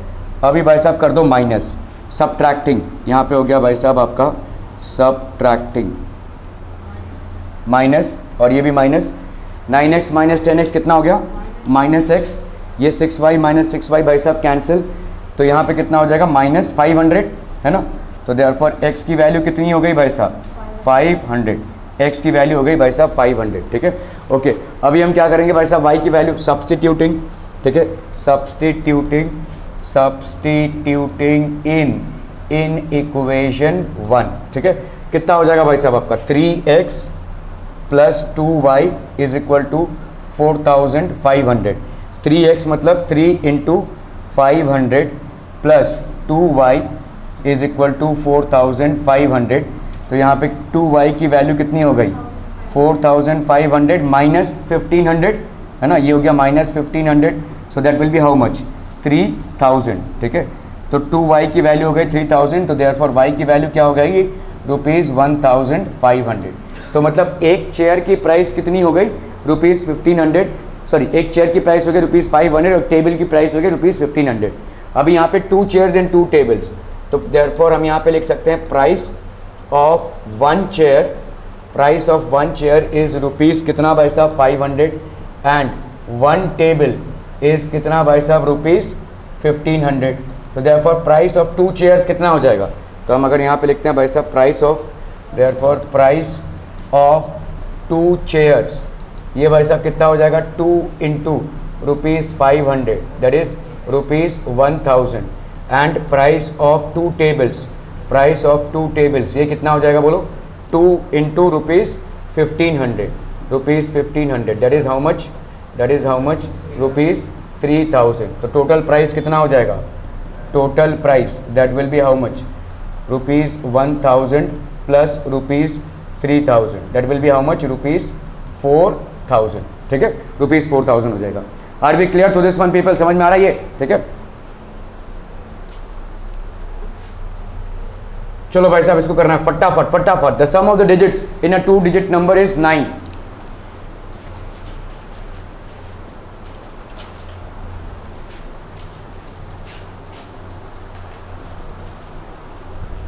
अभी भाई साहब कर दो माइनस, सबट्रैक्टिंग. यहाँ पे हो गया भाई साहब आपका सबट्रैक्टिंग माइनस, और ये भी माइनस. 9x माइनस 10x कितना हो गया? -x. ये 6y माइनस 6y भाई साहब कैंसिल. तो यहाँ पे कितना हो जाएगा? -500 है ना. तो देयरफॉर x की वैल्यू कितनी हो गई भाई साहब? 500. x की वैल्यू हो गई भाई साहब 500. ठीक है. ओके. अभी हम क्या करेंगे भाई साहब? y की वैल्यू सब्स्टिट्यूटिंग. ठीक है. Substituting in equation 1. ठीक है. कितना हो जाएगा भाई साहब आपका? 3x plus 2y is equal to 4500. 3x मतलब 3 into 500 plus 2y is equal to 4500. तो यहाँ पे 2y की वैल्यू कितनी हो गई? 4500 माइनस 1500 है ना. ये हो गया -1500. So that will be how much? 3000. ठीक है. तो 2y की वैल्यू हो गई 3000. तो देयरफॉर y की वैल्यू क्या हो गई? ₹1500. तो मतलब एक चेयर की प्राइस कितनी हो गई? ₹1500. सॉरी, एक चेयर की प्राइस हो गई ₹500 और टेबल की प्राइस हो गई ₹1500. अभी यहाँ पे 2 चेयर्स एंड 2 टेबल्स. तो देयरफॉर हम यहाँ पे लिख सकते हैं price of one chair is rupees कितना भाई साहब? 500. एंड वन टेबल इज कितना भाई साहब? ₹1500. तो देयरफॉर प्राइस ऑफ 2 चेयर्स कितना हो जाएगा? तो हम अगर यहाँ पे लिखते हैं भाई साहब प्राइस ऑफ 2 चेयर्स, ये भाई साहब कितना हो जाएगा? 2 into ₹500 that is ₹1000. And price of 2 tables ये कितना हो जाएगा बोलो? 2 into ₹1500 that is how much? ₹3000. तो टोटल प्राइस कितना हो जाएगा? Total price that will be how much? ₹1000 plus ₹3000 that will be how much? ₹4000. ठीक है. ₹4000 हो जाएगा. Are we clear to this one people? समझ में आ रहा है ये? ठीक है. चलो भाई साहब इसको करना है फटाफट. The sum of the digits in a 2 digit number is 9.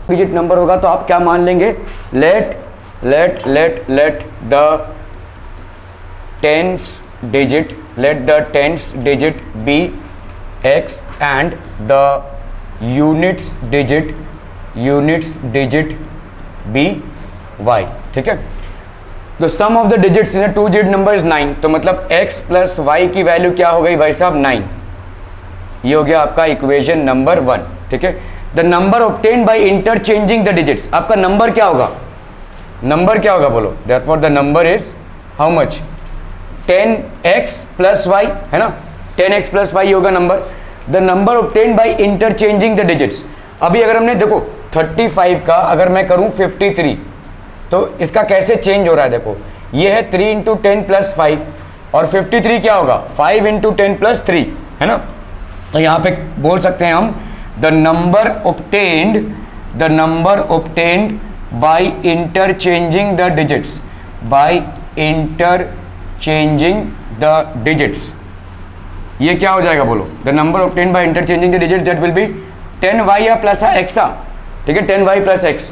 Digit number होगा तो आप क्या मान लेंगे? Let the tens digit be x and the units digit be y. ठीक है. The sum of the digits in 2 digit number is 9. तो मतलब x प्लस y की वैल्यू क्या हो गई भाई साहब? 9. ये हो गया आपका इक्वेशन नंबर 1. ठीक है. The number obtained by interchanging the digits, आपका नंबर क्या होगा? बोलो? Therefore the number is how much? 10x plus y है ना. 10x प्लस y होगा number. The number obtained by interchanging the digits. अभी अगर हमने देखो 35 का अगर मैं करूं 53, तो इसका कैसे चेंज हो रहा है? देखो ये है 3 इंटू 10 प्लस 5 और 53 क्या होगा 5 इंटू 10 प्लस 3 है ना। तो यहाँ पे बोल सकते हैं हम the number obtained by interchanging the digits, by interchanging the digits, ये क्या हो जाएगा बोलो, the number obtained by interchanging the digits that will B 10y या प्लस x, ठीक है 10y प्लस x,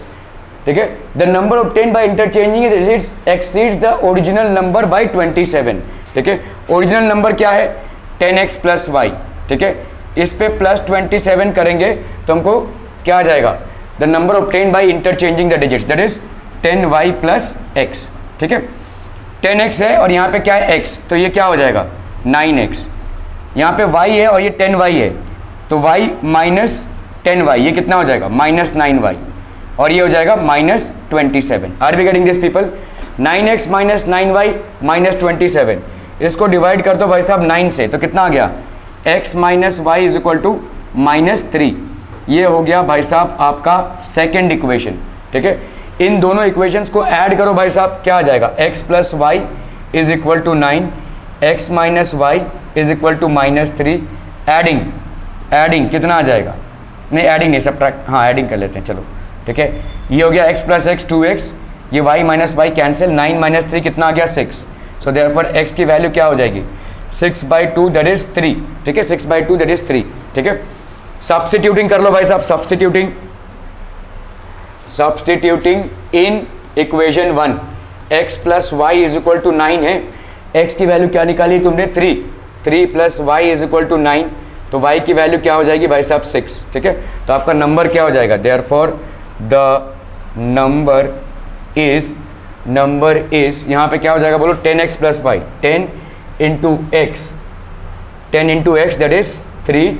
ठीक है। The number obtained by interchanging the digits exceeds the original number by 27, ठीक है। ओरिजिनल नंबर क्या है 10x प्लस y, ठीक है। इस पे प्लस 27 करेंगे तो हमको क्या आ जाएगा, the number obtained by interchanging the digits that is 10y plus x, ठीक है। 10x है और यहाँ पे क्या है x, तो ये क्या हो जाएगा 9x, यहाँ पे y है और ये 10y है, तो y माइनस 10y, ये कितना हो जाएगा माइनस 9y, और ये हो जाएगा minus 27। Are we getting this people, 9x minus 9y minus 27, इसको डिवाइड कर दो भाई साहब 9 से, तो कितना आ गया x minus y is equal to minus 3, ये हो गया भाई साहब आपका सेकेंड इक्वेशन, ठीक है। इन दोनों इक्वेशंस को ऐड करो भाई साहब, क्या आ जाएगा x plus y is equal to 9, x minus y is equal to minus 3, adding कितना आ जाएगा, नहीं एडिंग नहीं सब्ट्रैक्ट, हाँ एडिंग कर लेते हैं चलो, ठीक है। ये हो गया x प्लस एक्स 2x, ये y minus y cancel, 9 minus 3 कितना आ गया 6, सो देयरफॉर x की वैल्यू क्या हो जाएगी 6/2 दैट इज 3, ठीक है 6/2 दैट इज 3, ठीक है। सब्स्टिट्यूटिंग कर लो भाई साहब, substituting in equation 1, x plus y is equal to 9 है, x की वैल्यू क्या निकाली तुमने 3 plus y is equal to 9, तो y की वैल्यू क्या हो जाएगी भाई साहब 6, ठीक है। तो आपका नंबर क्या हो जाएगा, देयरफॉर द नंबर इज यहाँ पे क्या हो जाएगा बोलो 10x plus y, 10 into x that is 3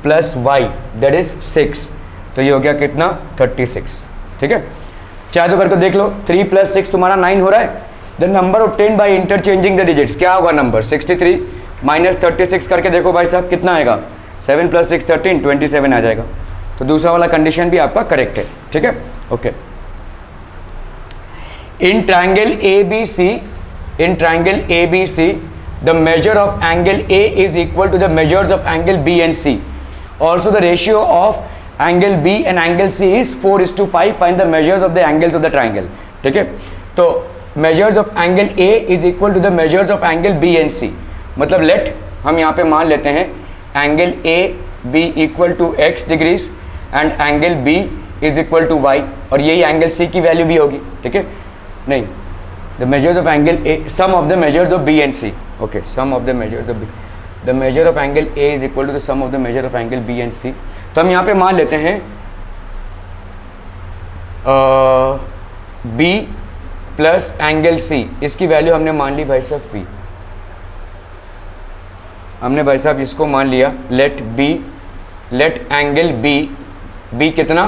plus y that is 6, तो ये हो गया कितना 36, ठीक है। चाहे तो करके देख लो, 3 प्लस 6 तुम्हारा 9 हो रहा है। The number obtained by interchanging the digits क्या होगा नंबर 63 माइनस 36 करके देखो भाई साहब कितना आएगा, 7 प्लस 6 13 27 आ जाएगा। तो दूसरा वाला कंडीशन भी आपका करेक्ट है, ठीक है okay. In triangle A B C the measure of angle A is equal to the measures of angle B and C. Also the ratio of angle B and angle C is 4:5. Find the measures of the angles of the triangle. ठीक है, तो measures of angle A is equal to the measures of angle B and C. मतलब let हम यहाँ पे मान लेते हैं angle A B equal to x degrees and angle B is equal to y, और यही angle C की वैल्यू भी होगी, ठीक है। नहीं, the measures of angle A, sum of the measures of B and C. Okay, sum of the measures of B. The measure of angle A is equal to the sum of the measure of angle B and C. तो हम यहाँ पे मान लेते हैं B plus angle C, इसकी value हमने मान ली भाई साहब V, हमने भाई साहब इसको मान लिया लेट एंगल B कितना,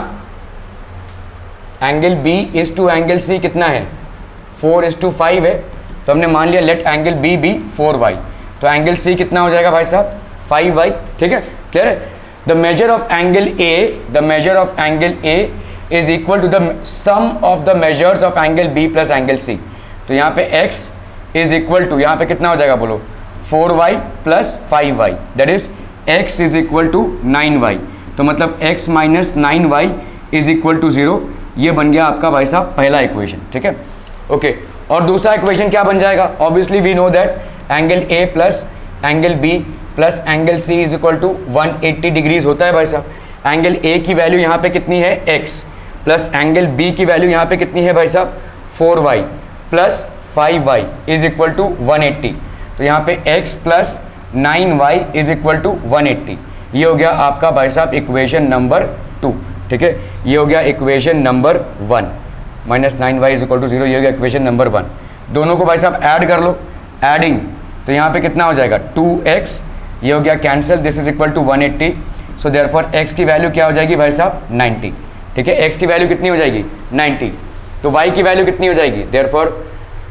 angle B is to angle C कितना है 4:5 है, तो हमने मान लिया लेट एंगल B भी 4y, तो एंगल C कितना हो जाएगा भाई साहब 5y, ठीक है क्लियर है। The measure of angle A is equal to the sum of the measures of angle B plus angle C, तो यहाँ पे x इज इक्वल टू यहाँ पे कितना हो जाएगा बोलो 4y plus 5y that is x is equal to 9y, तो मतलब x minus 9y is equal to 0, ये बन गया आपका भाई साहब पहला इक्वेशन, ठीक है ओके। और दूसरा इक्वेशन क्या बन जाएगा, obviously we know that angle A plus angle B plus angle C is equal to 180 degrees होता है भाई साहब। एंगल A की वैल्यू यहाँ पे कितनी है x, प्लस एंगल B की वैल्यू यहाँ पे कितनी है भाई साहब 4y plus 5y is equal to 180, तो यहाँ पे x plus 9y is equal to 180, ये हो गया आपका भाई साहब इक्वेशन नंबर 2, ठीक है। ये हो गया equation number 1, minus 9y is equal to 0, ये हो गया इक्वेशन नंबर 1। दोनों को भाई साहब ऐड कर लो, एडिंग, तो यहाँ पे कितना हो जाएगा 2x, ये हो गया cancel, this is equal to 180, so therefore x की वैल्यू क्या हो जाएगी भाई साहब 90, ठीक है। x की वैल्यू कितनी हो जाएगी 90, तो y की वैल्यू कितनी हो जाएगी, देयरफॉर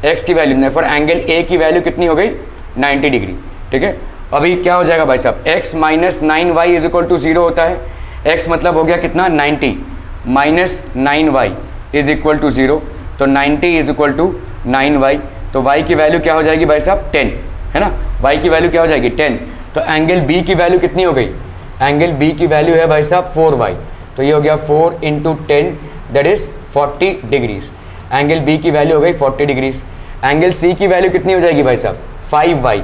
x की वैल्यू, देयरफॉर एंगल A की वैल्यू कितनी हो गई 90 डिग्री, ठीक है। अभी क्या हो जाएगा भाई साहब x minus 9y is equal to 0 होता है, x मतलब हो गया कितना 90 minus 9y is equal to 0, तो 90 इज इक्वल टू 9y, तो y की वैल्यू क्या हो जाएगी भाई साहब 10, है ना, y की वैल्यू क्या हो जाएगी 10, तो एंगल B की वैल्यू कितनी हो गई, एंगल B की वैल्यू है भाई साहब 4y, तो ये हो गया 4 × 10 that is 40 degrees, angle B की वैल्यू हो गई 40 डिग्रीज। एंगल C की वैल्यू कितनी हो जाएगी भाई साहब 5y,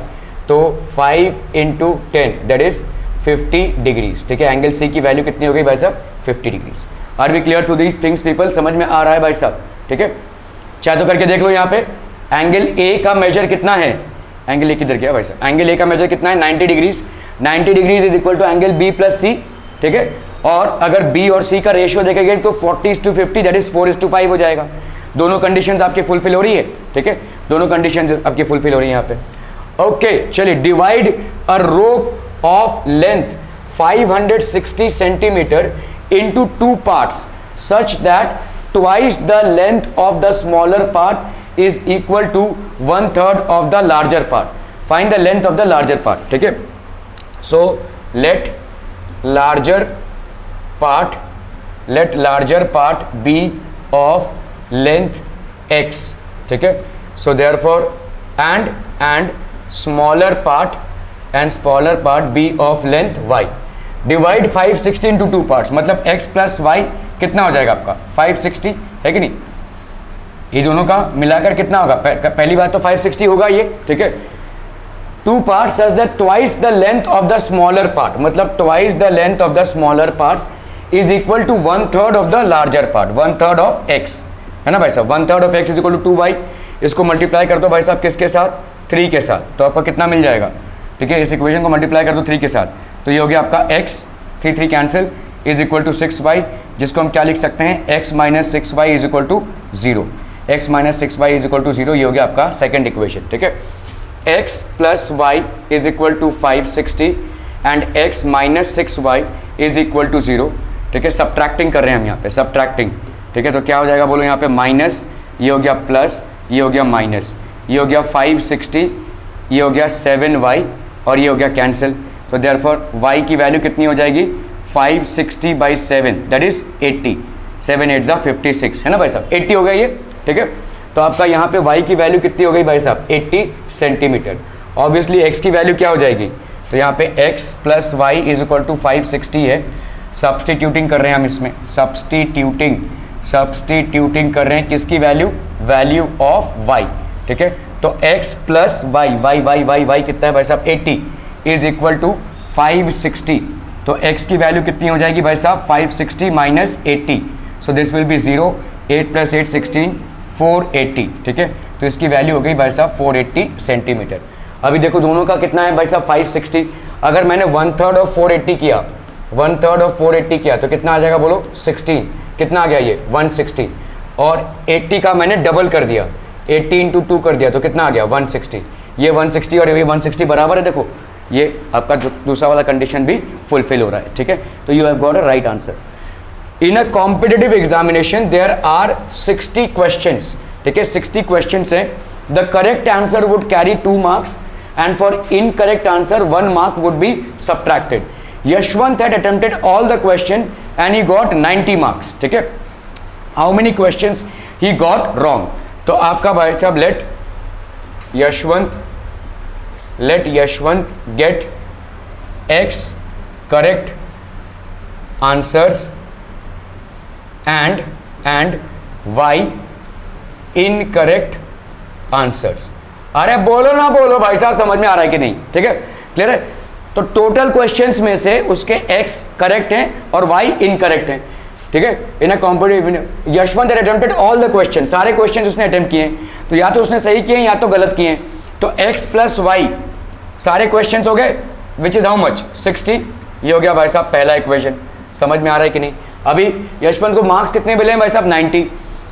तो 5 × 10 दैट इज 50 डिग्रीज, ठीक है, एंगल C की वैल्यू कितनी हो गई भाई साहब 50 degrees. Are we clear to these things people, समझ में आ रहा है भाई साहब, ठीक है। चाहे तो करके देख लो यहाँ पे, एंगल A का मेजर कितना है, एंगल A किधर गया भाई साहब, एंगल A का मेजर कितना है 90 degrees, 90 degrees is equal to angle B plus C, ठीक है। और अगर B और C का रेशियो देखेंगे तो 40:50 दैट इज 4:5 हो जाएगा। दोनों कंडीशंस आपकी फुलफिल हो रही है, ठीक है, दोनों कंडीशंस आपकी फुलफिल हो रही है यहाँ पे। ओके चलिए, divide a rope of length 560 centimetre into 2 parts such that twice the length of the smaller part is equal to 1/3 of the larger part. Find the length of the larger part, ठीक है। So let larger part be of length x, ठीक है। So therefore and smaller part be of length y. Divide 560 into 2 parts, मतलब x plus Y कितना हो जाएगा आपका 560, है कि नहीं, ये दोनों का मिलाकर कितना होगा, पहली बात तो 560 होगा ये, ठीक है। 2 parts such that twice the length of the smaller part, मतलब twice the length of the smaller part is equal to 1/3 of the larger part, 1/3 of x, है ना भाई साहब, 1/3 of x is equal to 2y। इसको multiply कर दो भाई साहब किसके साथ, 3 के साथ, तो आपका कितना मिल जाएगा, ठीक है। इस इक्वेशन को मल्टीप्लाई कर दो 3 के साथ, तो ये हो गया आपका x, 3 cancel, is equal to 6y, जिसको हम क्या लिख सकते हैं, x minus 6y is equal to 0, x minus 6y is equal to 0, ये हो गया आपका सेकंड इक्वेशन, ठीक है। x plus y is equal to 560 and x minus 6y is equal to 0, ठीक है। सब्ट्रैक्टिंग कर रहे हैं हम यहाँ पे, सब्ट्रैक्टिंग, ठीक है। तो क्या हो जाएगा बोलो यहाँ पे, माइनस, ये हो गया प्लस, ये हो गया माइनस, ये हो गया 560, ये हो गया 7y और ये हो गया कैंसिल, तो देयरफॉर y की वैल्यू कितनी हो जाएगी 560/7 दैट इज 80, 7 8 56, है ना भाई साहब, 80 हो गया ये, ठीक है। तो आपका यहाँ पे y की वैल्यू कितनी हो गई भाई साहब 80 सेंटीमीटर। ऑब्वियसली x की वैल्यू क्या हो जाएगी, तो यहाँ पे x plus y is equal to 560 है, सब्सटीट्यूटिंग कर रहे हैं हम इसमें, सब्सटीट्यूटिंग कर रहे हैं किसकी वैल्यू ऑफ y, ठीक है। तो x प्लस y कितना है भाई साहब 80 इज इक्वल टू 560, तो x की वैल्यू कितनी हो जाएगी भाई साहब 560 minus 80, so this will B 0, 8 + 8 16, 480, ठीक है। तो इसकी वैल्यू हो गई भाई साहब 480 सेंटीमीटर। अभी देखो दोनों का कितना है भाई साहब 560, अगर मैंने 1/3 ऑफ 480 किया, 1/3 ऑफ 480 किया तो कितना आ जाएगा बोलो 16, कितना आ गया ये 160, और 80 का मैंने डबल कर दिया, 80 × 2 कर दिया तो कितना आ गया 160, ये 160 और ये 160 बराबर है, देखो ये आपका दूसरा वाला कंडीशन भी फुलफिल हो रहा है, ठीक है। तो you have got a right answer. In a competitive examination there are 60 questions, ठीक है, 60 क्वेश्चंस हैं। The correct answer would carry 2 marks and for incorrect answer 1 mark would be subtracted. Yashwant had attempted all the question and he got 90 marks, ठीक है। How many questions he got wrong, तो आपका भाई साहब let Yashwant get x correct answers and y incorrect answers। अरे बोलो ना बोलो भाई साहब, समझ में आ रहा है कि नहीं, ठीक है, क्लियर है। तो टोटल क्वेश्चंस में से उसके x करेक्ट हैं और y इनकरेक्ट हैं, ठीक है। In a competitive Yashwant attempted all the question, सारे क्वेश्चन उसने अटेम्प्ट किए हैं, तो या तो उसने सही किए या तो गलत किए हैं। तो x प्लस वाई सारे क्वेश्चंस हो गए, विच इज हाउ मच 60, ये हो गया भाई साहब पहला इक्वेशन। समझ में आ रहा है कि नहीं। अभी यशवंत को मार्क्स कितने मिले हैं भाई साहब 90,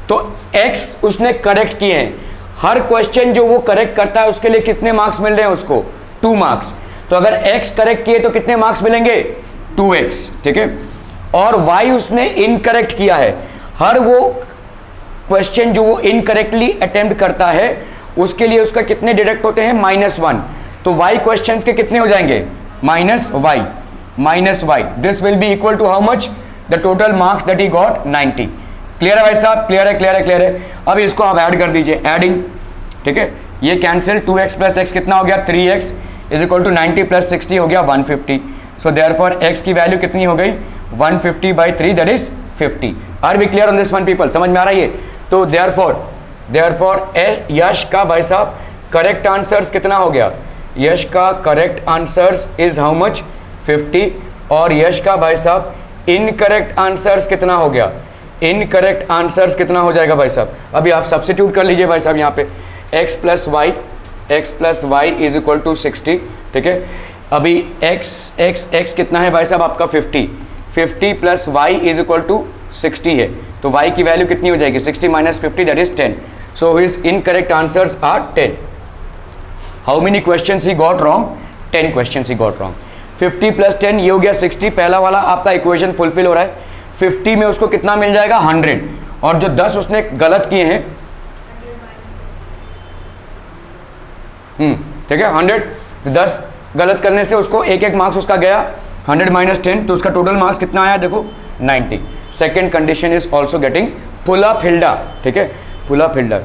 तो x उसने करेक्ट किए हैं, हर क्वेश्चन जो वो करेक्ट करता है उसके लिए कितने मार्क्स मिल रहे हैं उसको 2 मार्क्स। तो अगर x करेक्ट किए तो कितने मार्क्स मिलेंगे 2x, ठीक है। और y उसने इनकरेक्ट किया है, हर वो क्वेश्चन जो वो इनकरेक्टली अटेम्प्ट करता है उसके लिए उसका कितने डिडक्ट होते हैं -1, तो y क्वेश्चंस के कितने हो जाएंगे -y, this will be equal to how much the total marks that he got 90। Clear है भाई साहब, क्लियर है। अब इसको आप ऐड कर दीजिए, एडिंग, ठीक है, ये कैंसिल, 2x प्लस एक्स कितना हो गया 3x is equal to 90 plus 60 हो गया 150. सो देयरफॉर x की वैल्यू कितनी हो गई 150 by 3 that is 50. Are we clear on this one people? समझ में आ रहा है ये? तो देयरफॉर यश का भाई साहब करेक्ट आंसर्स कितना हो गया? यश का correct answers is how much 50. और यश का भाई साहब इनकरेक्ट आंसर्स कितना हो गया? इनकरेक्ट आंसर्स कितना हो जाएगा भाई साहब? अभी आप सब्स्टिट्यूट कर लीजिए भाई साहब यहाँ पे x plus y is equal to 60. ठीक है, अभी x कितना है भाई साहब आपका 50 plus y is equal to 60 है. तो y की वैल्यू कितनी हो जाएगी 60 minus 50 that is 10. So his incorrect answers are 10. How many questions he got wrong? 10 questions he got wrong. 50 plus 10 ये हो गया 60. पहला वाला आपका इक्वेशन फुलफिल हो रहा है. 50 में उसको कितना मिल जाएगा 100. और जो 10 उसने गलत किए हैं ठीक है 100, 10 गलत करने से उसको एक मार्क्स उसका गया. 100 माइनस 10 तो उसका टोटल मार्क्स कितना आया देखो 90. Second condition is also getting full up Hilda. ठीक है, फुल अप हिल्डा.